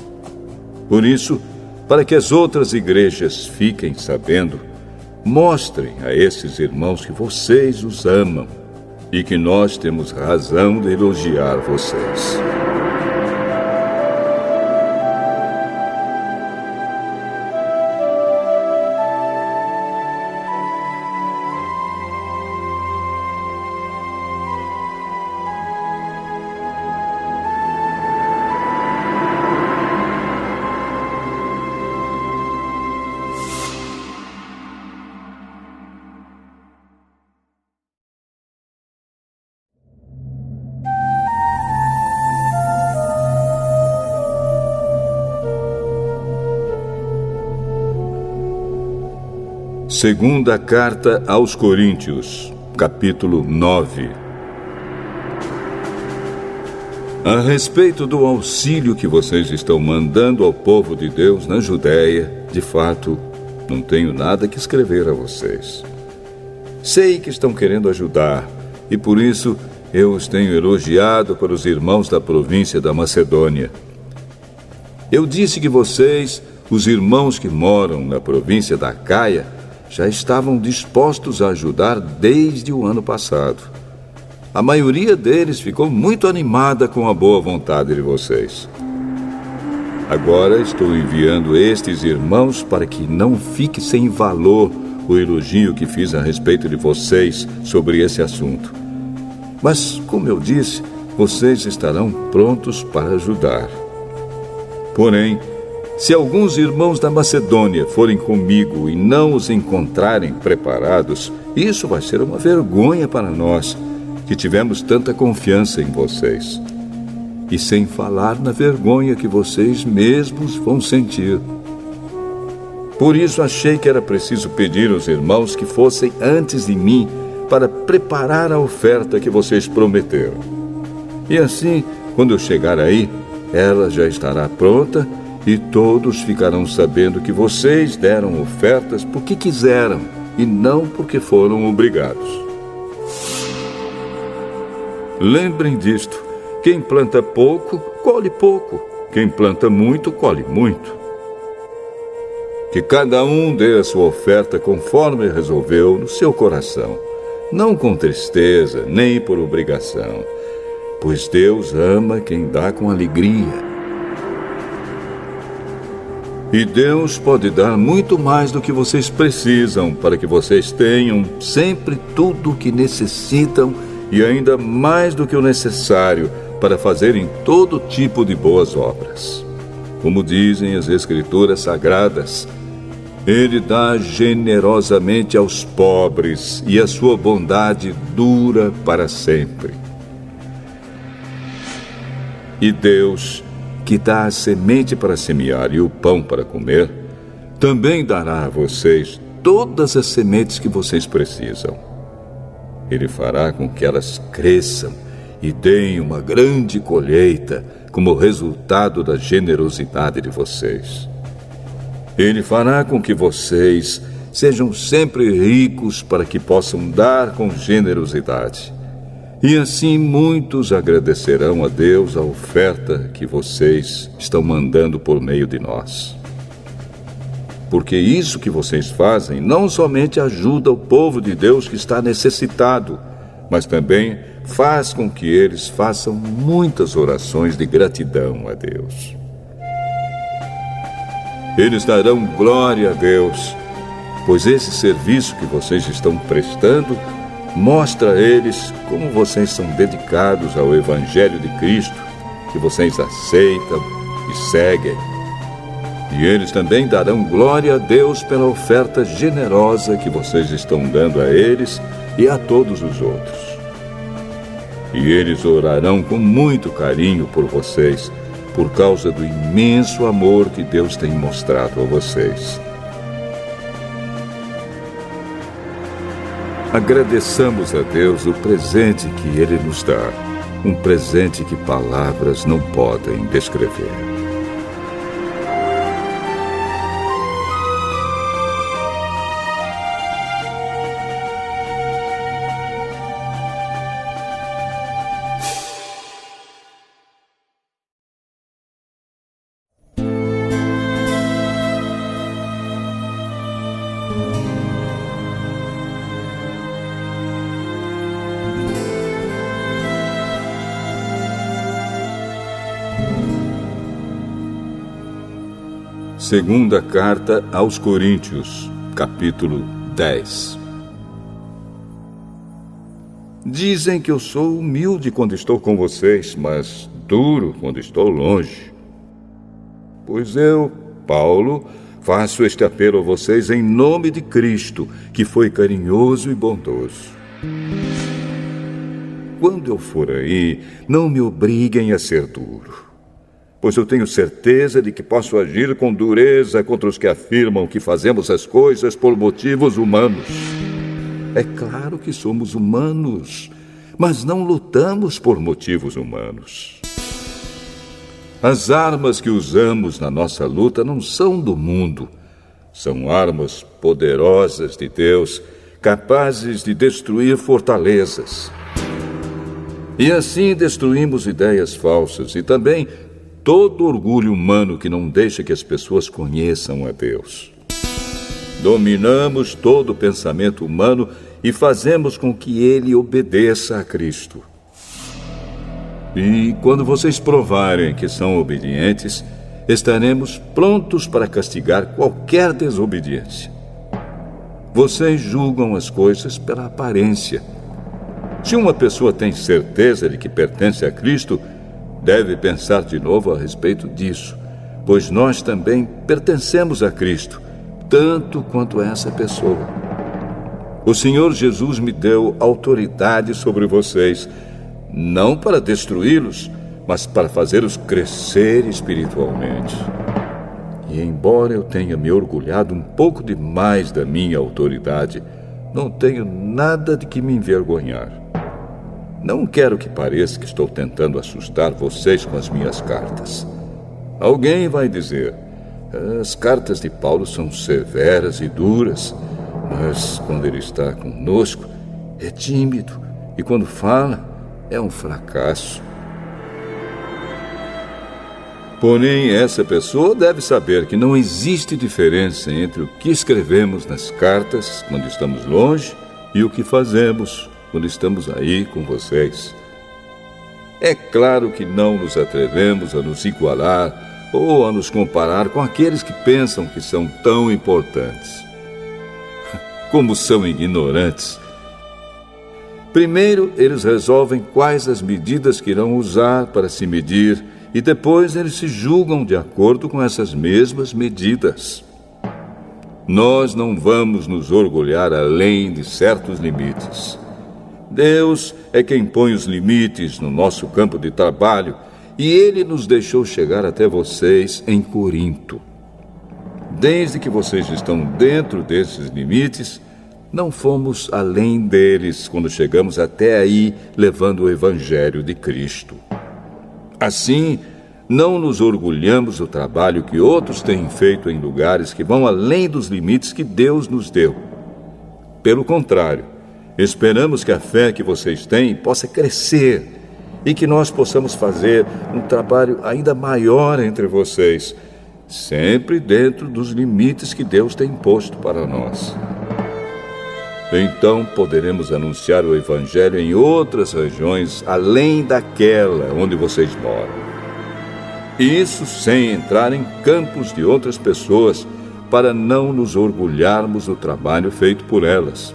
Por isso, para que as outras igrejas fiquem sabendo, mostrem a esses irmãos que vocês os amam e que nós temos razão de elogiar vocês. Segunda Carta aos Coríntios, capítulo 9. A respeito do auxílio que vocês estão mandando ao povo de Deus na Judéia, de fato, não tenho nada que escrever a vocês. Sei que estão querendo ajudar, e por isso eu os tenho elogiado para os irmãos da província da Macedônia. Eu disse que vocês, os irmãos que moram na província da Acaia, já estavam dispostos a ajudar desde o ano passado. A maioria deles ficou muito animada com a boa vontade de vocês. Agora estou enviando estes irmãos para que não fique sem valor o elogio que fiz a respeito de vocês sobre esse assunto. Mas, como eu disse, vocês estarão prontos para ajudar. Porém, se alguns irmãos da Macedônia forem comigo e não os encontrarem preparados, isso vai ser uma vergonha para nós, que tivemos tanta confiança em vocês. E sem falar na vergonha que vocês mesmos vão sentir. Por isso achei que era preciso pedir aos irmãos que fossem antes de mim para preparar a oferta que vocês prometeram. E assim, quando eu chegar aí, ela já estará pronta e todos ficarão sabendo que vocês deram ofertas porque quiseram e não porque foram obrigados. Lembrem disto: quem planta pouco, colhe pouco. Quem planta muito, colhe muito. Que cada um dê a sua oferta conforme resolveu no seu coração, não com tristeza, nem por obrigação, pois Deus ama quem dá com alegria. E Deus pode dar muito mais do que vocês precisam para que vocês tenham sempre tudo o que necessitam e ainda mais do que o necessário para fazerem todo tipo de boas obras. Como dizem as Escrituras Sagradas, Ele dá generosamente aos pobres e a sua bondade dura para sempre. E Deus, que dá a semente para semear e o pão para comer, também dará a vocês todas as sementes que vocês precisam. Ele fará com que elas cresçam e deem uma grande colheita como resultado da generosidade de vocês. Ele fará com que vocês sejam sempre ricos para que possam dar com generosidade. E assim muitos agradecerão a Deus a oferta que vocês estão mandando por meio de nós. Porque isso que vocês fazem não somente ajuda o povo de Deus que está necessitado, mas também faz com que eles façam muitas orações de gratidão a Deus. Eles darão glória a Deus, pois esse serviço que vocês estão prestando mostra a eles como vocês são dedicados ao Evangelho de Cristo, que vocês aceitam e seguem. E eles também darão glória a Deus pela oferta generosa que vocês estão dando a eles e a todos os outros. E eles orarão com muito carinho por vocês, por causa do imenso amor que Deus tem mostrado a vocês. Agradeçamos a Deus o presente que Ele nos dá, um presente que palavras não podem descrever. Segunda Carta aos Coríntios, capítulo 10. Dizem que eu sou humilde quando estou com vocês, mas duro quando estou longe. Pois eu, Paulo, faço este apelo a vocês em nome de Cristo, que foi carinhoso e bondoso. Quando eu for aí, não me obriguem a ser duro, pois eu tenho certeza de que posso agir com dureza contra os que afirmam que fazemos as coisas por motivos humanos. É claro que somos humanos, mas não lutamos por motivos humanos. As armas que usamos na nossa luta não são do mundo. São armas poderosas de Deus, capazes de destruir fortalezas. E assim destruímos ideias falsas e também todo orgulho humano que não deixa que as pessoas conheçam a Deus. Dominamos todo o pensamento humano e fazemos com que ele obedeça a Cristo. E quando vocês provarem que são obedientes, estaremos prontos para castigar qualquer desobediência. Vocês julgam as coisas pela aparência. Se uma pessoa tem certeza de que pertence a Cristo, deve pensar de novo a respeito disso, pois nós também pertencemos a Cristo, tanto quanto essa pessoa. O Senhor Jesus me deu autoridade sobre vocês, não para destruí-los, mas para fazê-los crescer espiritualmente. E embora eu tenha me orgulhado um pouco demais da minha autoridade, não tenho nada de que me envergonhar. Não quero que pareça que estou tentando assustar vocês com as minhas cartas. Alguém vai dizer, as cartas de Paulo são severas e duras, mas quando ele está conosco, é tímido, e quando fala, é um fracasso. Porém, essa pessoa deve saber que não existe diferença entre o que escrevemos nas cartas, quando estamos longe, e o que fazemos quando estamos aí com vocês. É claro que não nos atrevemos a nos igualar ou a nos comparar com aqueles que pensam que são tão importantes. Como são ignorantes! Primeiro, eles resolvem quais as medidas que irão usar para se medir, e depois eles se julgam de acordo com essas mesmas medidas. Nós não vamos nos orgulhar além de certos limites. Deus é quem põe os limites no nosso campo de trabalho, e Ele nos deixou chegar até vocês em Corinto. Desde que vocês estão dentro desses limites, não fomos além deles quando chegamos até aí levando o Evangelho de Cristo. Assim, não nos orgulhamos do trabalho que outros têm feito em lugares que vão além dos limites que Deus nos deu. Pelo contrário, esperamos que a fé que vocês têm possa crescer e que nós possamos fazer um trabalho ainda maior entre vocês, sempre dentro dos limites que Deus tem imposto para nós. Então poderemos anunciar o Evangelho em outras regiões além daquela onde vocês moram. Isso sem entrar em campos de outras pessoas, para não nos orgulharmos do trabalho feito por elas.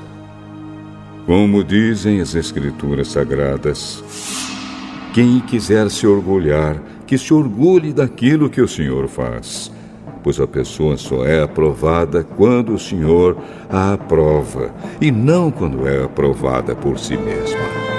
Como dizem as Escrituras Sagradas, quem quiser se orgulhar, que se orgulhe daquilo que o Senhor faz, pois a pessoa só é aprovada quando o Senhor a aprova, e não quando é aprovada por si mesma.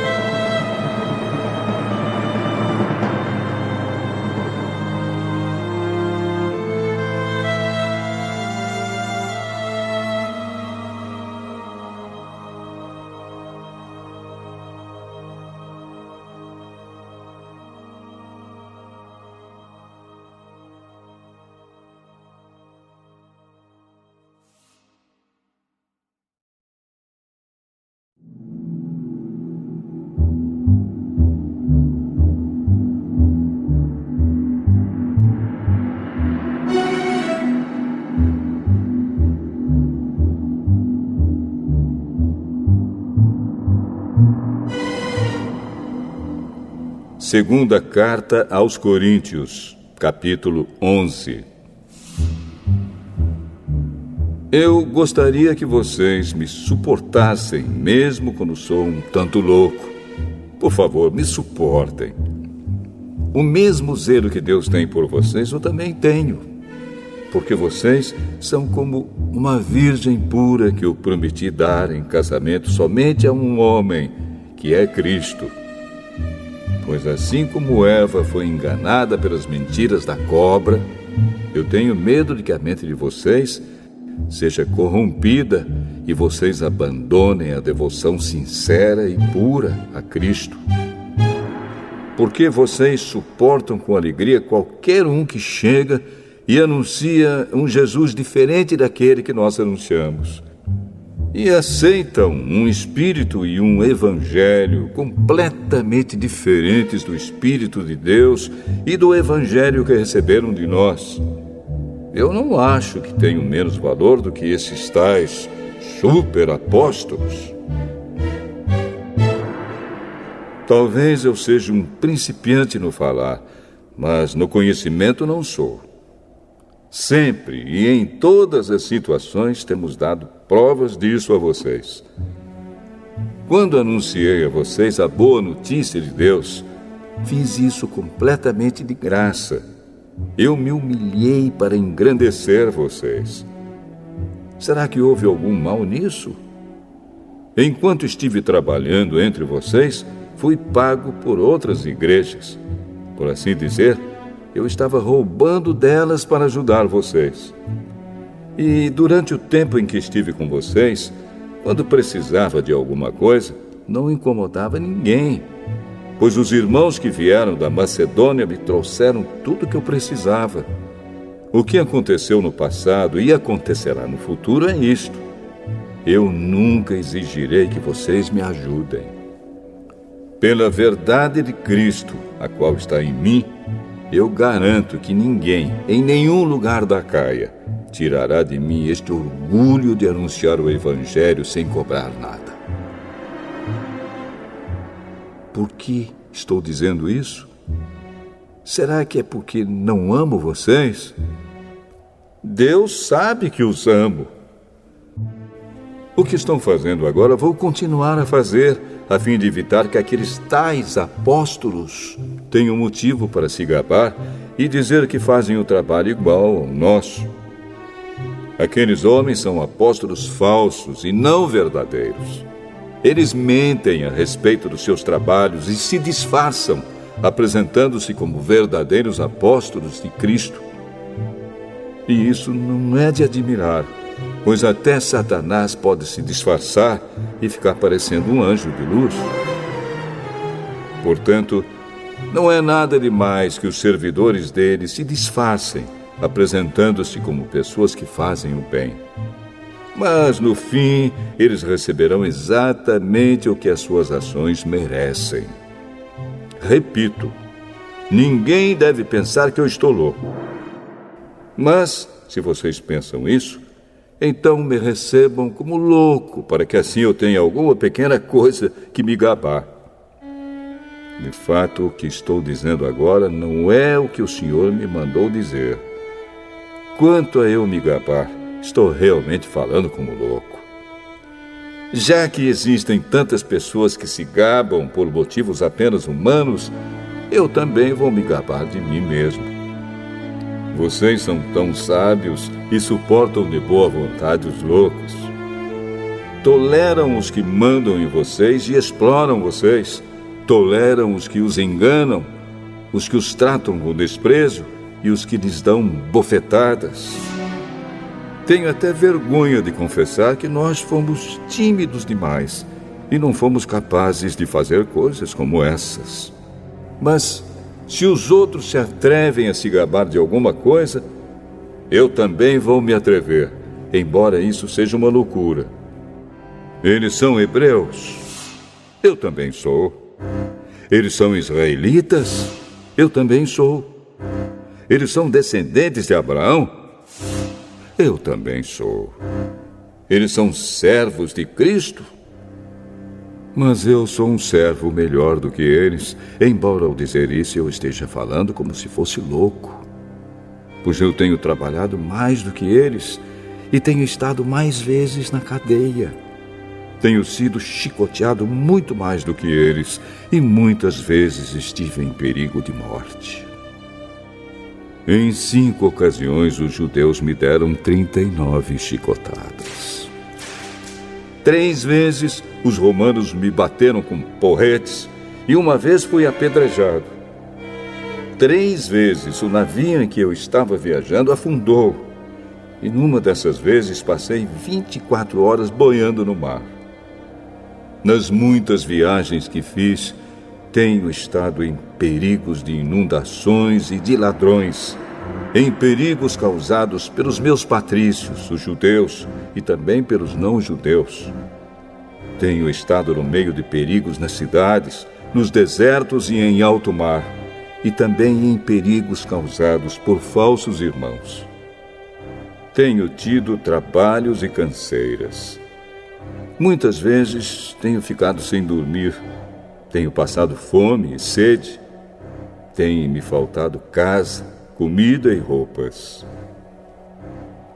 Segunda Carta aos Coríntios, capítulo 11. Eu gostaria que vocês me suportassem, mesmo quando sou um tanto louco. Por favor, me suportem. O mesmo zelo que Deus tem por vocês, eu também tenho. Porque vocês são como uma virgem pura que eu prometi dar em casamento somente a um homem, que é Cristo. Pois assim como Eva foi enganada pelas mentiras da cobra, eu tenho medo de que a mente de vocês seja corrompida e vocês abandonem a devoção sincera e pura a Cristo. Porque vocês suportam com alegria qualquer um que chega e anuncia um Jesus diferente daquele que nós anunciamos. E aceitam um espírito e um evangelho completamente diferentes do Espírito de Deus e do evangelho que receberam de nós. Eu não acho que tenho menos valor do que esses tais super-apóstolos. Talvez eu seja um principiante no falar, mas no conhecimento não sou. Sempre e em todas as situações temos dado provas disso a vocês. Quando anunciei a vocês a boa notícia de Deus, fiz isso completamente de graça. Eu me humilhei para engrandecer vocês. Será que houve algum mal nisso? Enquanto estive trabalhando entre vocês, fui pago por outras igrejas. Por assim dizer, eu estava roubando delas para ajudar vocês. E durante o tempo em que estive com vocês, quando precisava de alguma coisa, não incomodava ninguém, pois os irmãos que vieram da Macedônia me trouxeram tudo o que eu precisava. O que aconteceu no passado e acontecerá no futuro é isto: eu nunca exigirei que vocês me ajudem. Pela verdade de Cristo, a qual está em mim, eu garanto que ninguém, em nenhum lugar da Acaia, tirará de mim este orgulho de anunciar o Evangelho sem cobrar nada. Por que estou dizendo isso? Será que é porque não amo vocês? Deus sabe que os amo. O que estão fazendo agora, vou continuar a fazer, a fim de evitar que aqueles tais apóstolos tenham motivo para se gabar e dizer que fazem o trabalho igual ao nosso. Aqueles homens são apóstolos falsos e não verdadeiros. Eles mentem a respeito dos seus trabalhos e se disfarçam, apresentando-se como verdadeiros apóstolos de Cristo. E isso não é de admirar, pois até Satanás pode se disfarçar e ficar parecendo um anjo de luz. Portanto, não é nada demais que os servidores dele se disfarcem, apresentando-se como pessoas que fazem o bem. Mas, no fim, eles receberão exatamente o que as suas ações merecem. Repito, ninguém deve pensar que eu estou louco. Mas, se vocês pensam isso, então me recebam como louco, para que assim eu tenha alguma pequena coisa que me gabar. De fato, o que estou dizendo agora não é o que o Senhor me mandou dizer. Quanto a eu me gabar, estou realmente falando como louco. Já que existem tantas pessoas que se gabam por motivos apenas humanos, eu também vou me gabar de mim mesmo. Vocês são tão sábios e suportam de boa vontade os loucos. Toleram os que mandam em vocês e exploram vocês. Toleram os que os enganam, os que os tratam com desprezo e os que lhes dão bofetadas. Tenho até vergonha de confessar que nós fomos tímidos demais e não fomos capazes de fazer coisas como essas. Mas, se os outros se atrevem a se gabar de alguma coisa, eu também vou me atrever, embora isso seja uma loucura. Eles são hebreus? Eu também sou. Eles são israelitas? Eu também sou. Eles são descendentes de Abraão? Eu também sou. Eles são servos de Cristo? Mas eu sou um servo melhor do que eles, embora ao dizer isso eu esteja falando como se fosse louco. Pois eu tenho trabalhado mais do que eles e tenho estado mais vezes na cadeia. Tenho sido chicoteado muito mais do que eles e muitas vezes estive em perigo de morte. Em 5 ocasiões, os judeus me deram 39 chicotadas. 3 vezes, os romanos me bateram com porretes e uma vez fui apedrejado. 3 vezes, o navio em que eu estava viajando afundou. E numa dessas vezes, passei 24 horas boiando no mar. Nas muitas viagens que fiz, tenho estado em perigos de inundações e de ladrões, em perigos causados pelos meus patrícios, os judeus, e também pelos não-judeus. Tenho estado no meio de perigos nas cidades, nos desertos e em alto mar, e também em perigos causados por falsos irmãos. Tenho tido trabalhos e canseiras. Muitas vezes tenho ficado sem dormir. Tenho passado fome e sede. Tem me faltado casa, comida e roupas.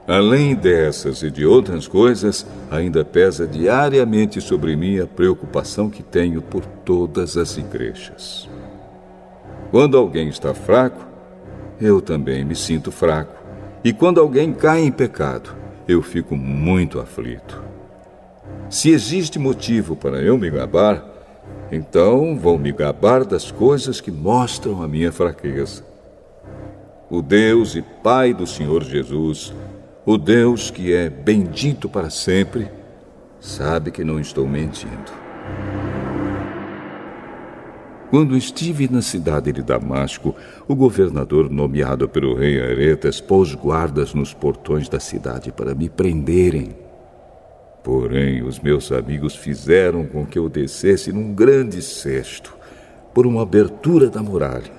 Além dessas e de outras coisas, ainda pesa diariamente sobre mim a preocupação que tenho por todas as igrejas. Quando alguém está fraco, eu também me sinto fraco. E quando alguém cai em pecado, eu fico muito aflito. Se existe motivo para eu me gabar, então vou me gabar das coisas que mostram a minha fraqueza. O Deus e Pai do Senhor Jesus, o Deus que é bendito para sempre, sabe que não estou mentindo. Quando estive na cidade de Damasco, o governador nomeado pelo rei Aretas pôs guardas nos portões da cidade para me prenderem. Porém, os meus amigos fizeram com que eu descesse num grande cesto por uma abertura da muralha.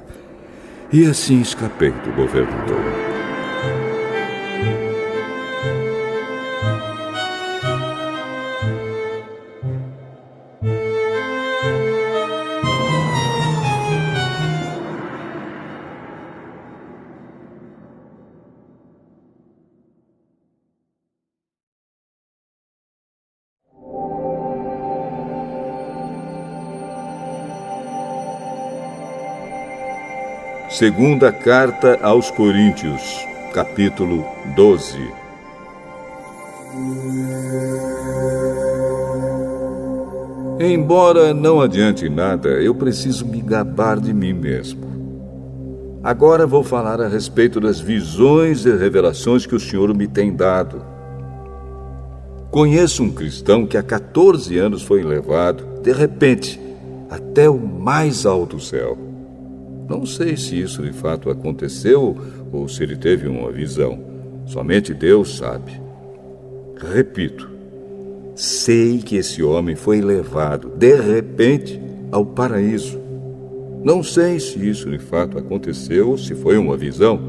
E assim escapei do governador. Segunda carta aos Coríntios, capítulo 12. Embora não adiante nada, eu preciso me gabar de mim mesmo. Agora vou falar a respeito das visões e revelações que o Senhor me tem dado. Conheço um cristão que há 14 anos foi levado, de repente, até o mais alto céu. Não sei se isso de fato aconteceu ou se ele teve uma visão. Somente Deus sabe. Repito, sei que esse homem foi levado, de repente, ao paraíso. Não sei se isso de fato aconteceu ou se foi uma visão.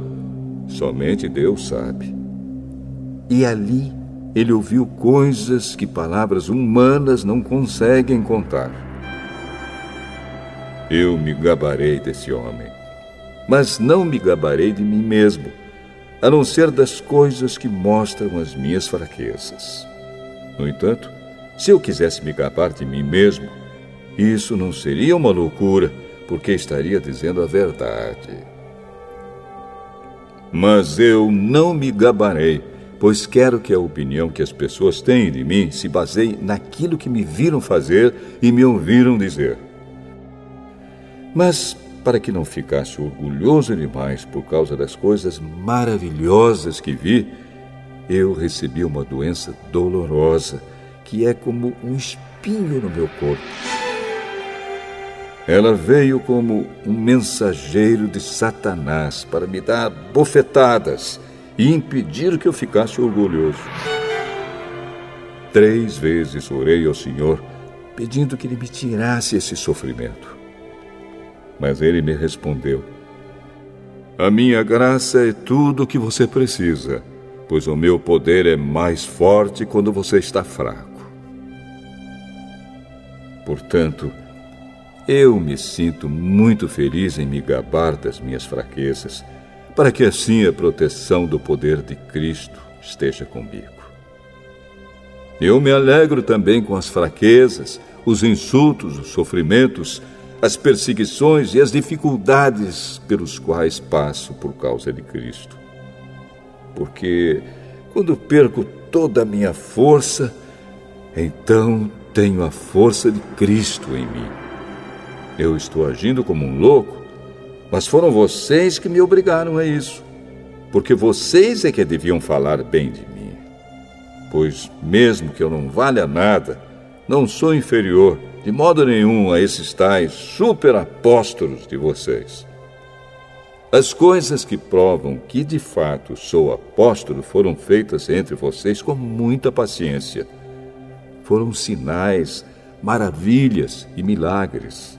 Somente Deus sabe. E ali ele ouviu coisas que palavras humanas não conseguem contar. Eu me gabarei desse homem, mas não me gabarei de mim mesmo, a não ser das coisas que mostram as minhas fraquezas. No entanto, se eu quisesse me gabar de mim mesmo, isso não seria uma loucura, porque estaria dizendo a verdade. Mas eu não me gabarei, pois quero que a opinião que as pessoas têm de mim se baseie naquilo que me viram fazer e me ouviram dizer. Mas, para que não ficasse orgulhoso demais por causa das coisas maravilhosas que vi, eu recebi uma doença dolorosa, que é como um espinho no meu corpo. Ela veio como um mensageiro de Satanás para me dar bofetadas e impedir que eu ficasse orgulhoso. 3 vezes orei ao Senhor, pedindo que Ele me tirasse esse sofrimento. Mas ele me respondeu: a minha graça é tudo o que você precisa, pois o meu poder é mais forte quando você está fraco. Portanto, eu me sinto muito feliz em me gabar das minhas fraquezas, para que assim a proteção do poder de Cristo esteja comigo. Eu me alegro também com as fraquezas, os insultos, os sofrimentos, as perseguições e as dificuldades pelos quais passo por causa de Cristo. Porque quando perco toda a minha força, então tenho a força de Cristo em mim. Eu estou agindo como um louco, mas foram vocês que me obrigaram a isso, porque vocês é que deviam falar bem de mim. Pois mesmo que eu não valha nada, não sou inferior de modo nenhum a esses tais superapóstolos de vocês. As coisas que provam que de fato sou apóstolo foram feitas entre vocês com muita paciência. Foram sinais, maravilhas e milagres.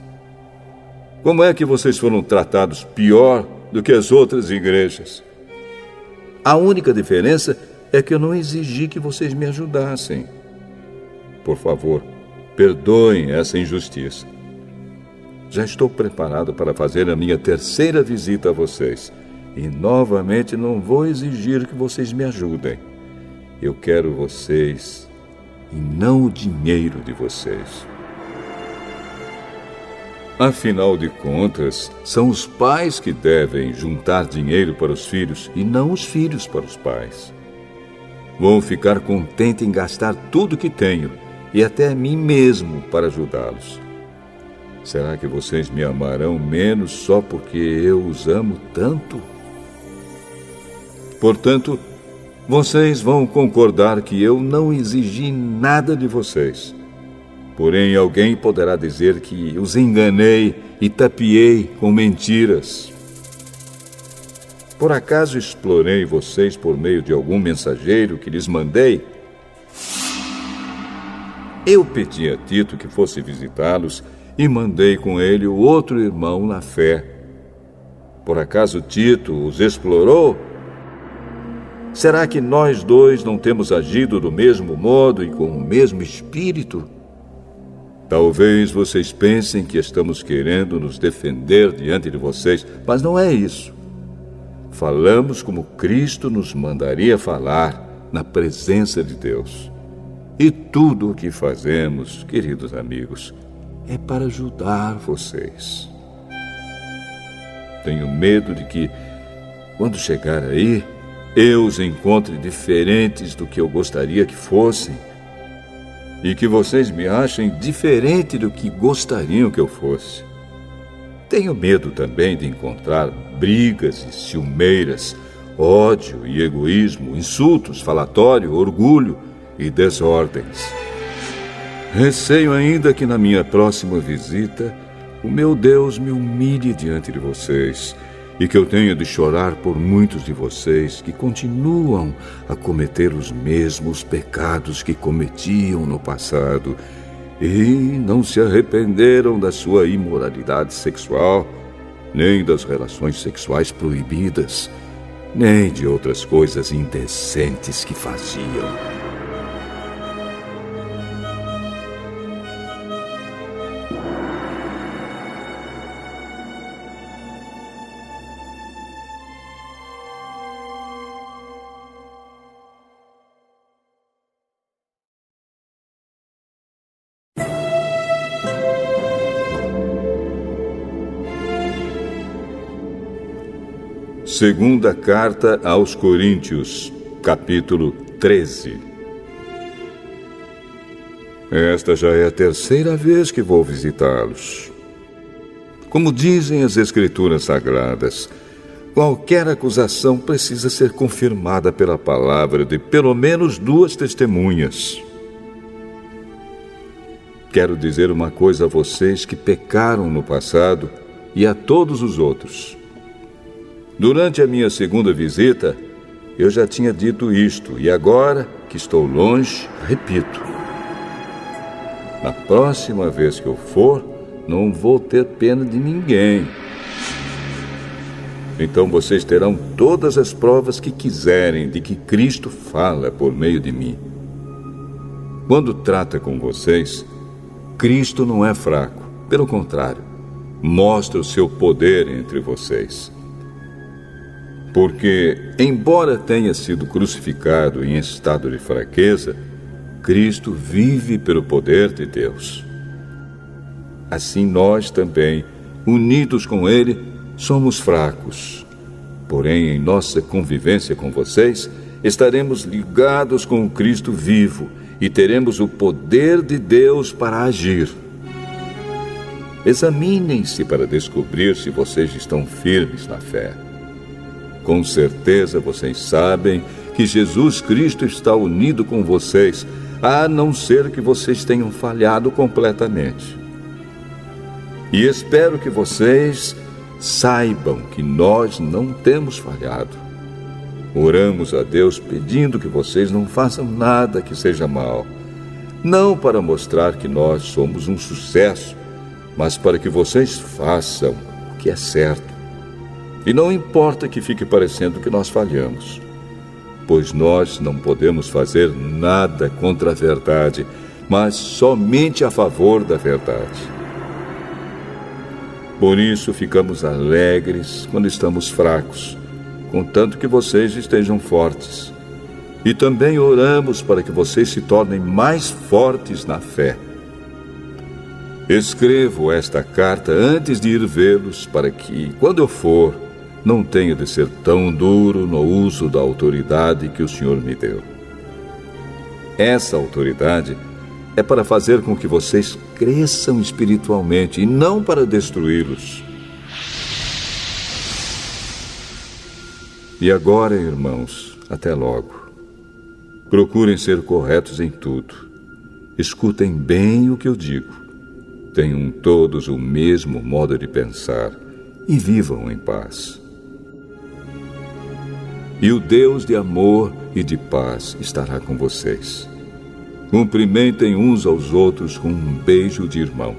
Como é que vocês foram tratados pior do que as outras igrejas? A única diferença é que eu não exigi que vocês me ajudassem. Por favor, perdoem essa injustiça. Já estou preparado para fazer a minha 3ª visita a vocês. E novamente não vou exigir que vocês me ajudem. Eu quero vocês e não o dinheiro de vocês. Afinal de contas, são os pais que devem juntar dinheiro para os filhos e não os filhos para os pais. Vou ficar contente em gastar tudo que tenho e até a mim mesmo para ajudá-los. Será que vocês me amarão menos só porque eu os amo tanto? Portanto, vocês vão concordar que eu não exigi nada de vocês. Porém, alguém poderá dizer que os enganei e tapeei com mentiras. Por acaso explorei vocês por meio de algum mensageiro que lhes mandei? Eu pedi a Tito que fosse visitá-los e mandei com ele o outro irmão na fé. Por acaso Tito os explorou? Será que nós dois não temos agido do mesmo modo e com o mesmo espírito? Talvez vocês pensem que estamos querendo nos defender diante de vocês, mas não é isso. Falamos como Cristo nos mandaria falar na presença de Deus. E tudo o que fazemos, queridos amigos, é para ajudar vocês. Tenho medo de que, quando chegar aí, eu os encontre diferentes do que eu gostaria que fossem e que vocês me achem diferente do que gostariam que eu fosse. Tenho medo também de encontrar brigas e ciumeiras, ódio e egoísmo, insultos, falatório, orgulho e desordens. Receio ainda que na minha próxima visita o meu Deus me humilhe diante de vocês e que eu tenha de chorar por muitos de vocês que continuam a cometer os mesmos pecados que cometiam no passado e não se arrependeram da sua imoralidade sexual, nem das relações sexuais proibidas, nem de outras coisas indecentes que faziam. Segunda Carta aos Coríntios, capítulo 13. Esta já é a terceira vez que vou visitá-los. Como dizem as Escrituras Sagradas, qualquer acusação precisa ser confirmada pela palavra de pelo menos 2 testemunhas. Quero dizer uma coisa a vocês que pecaram no passado e a todos os outros. Durante a minha segunda visita, eu já tinha dito isto, e agora que estou longe, repito. Na próxima vez que eu for, não vou ter pena de ninguém. Então vocês terão todas as provas que quiserem de que Cristo fala por meio de mim. Quando trata com vocês, Cristo não é fraco, pelo contrário, mostra o seu poder entre vocês. Porque, embora tenha sido crucificado em estado de fraqueza, Cristo vive pelo poder de Deus. Assim nós também, unidos com Ele, somos fracos. Porém, em nossa convivência com vocês, estaremos ligados com o Cristo vivo e teremos o poder de Deus para agir. Examinem-se para descobrir se vocês estão firmes na fé. Com certeza vocês sabem que Jesus Cristo está unido com vocês, a não ser que vocês tenham falhado completamente. E espero que vocês saibam que nós não temos falhado. Oramos a Deus pedindo que vocês não façam nada que seja mal, não para mostrar que nós somos um sucesso, mas para que vocês façam o que é certo. E não importa que fique parecendo que nós falhamos, pois nós não podemos fazer nada contra a verdade, mas somente a favor da verdade. Por isso ficamos alegres quando estamos fracos, contanto que vocês estejam fortes. E também oramos para que vocês se tornem mais fortes na fé. Escrevo esta carta antes de ir vê-los, para que, quando eu for, não tenha de ser tão duro no uso da autoridade que o Senhor me deu. Essa autoridade é para fazer com que vocês cresçam espiritualmente e não para destruí-los. E agora, irmãos, até logo. Procurem ser corretos em tudo. Escutem bem o que eu digo. Tenham todos o mesmo modo de pensar e vivam em paz. E o Deus de amor e de paz estará com vocês. Cumprimentem uns aos outros com um beijo de irmão.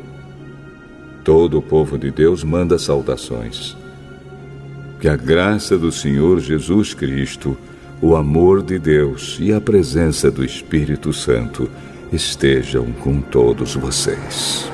Todo o povo de Deus manda saudações. Que a graça do Senhor Jesus Cristo, o amor de Deus e a presença do Espírito Santo estejam com todos vocês.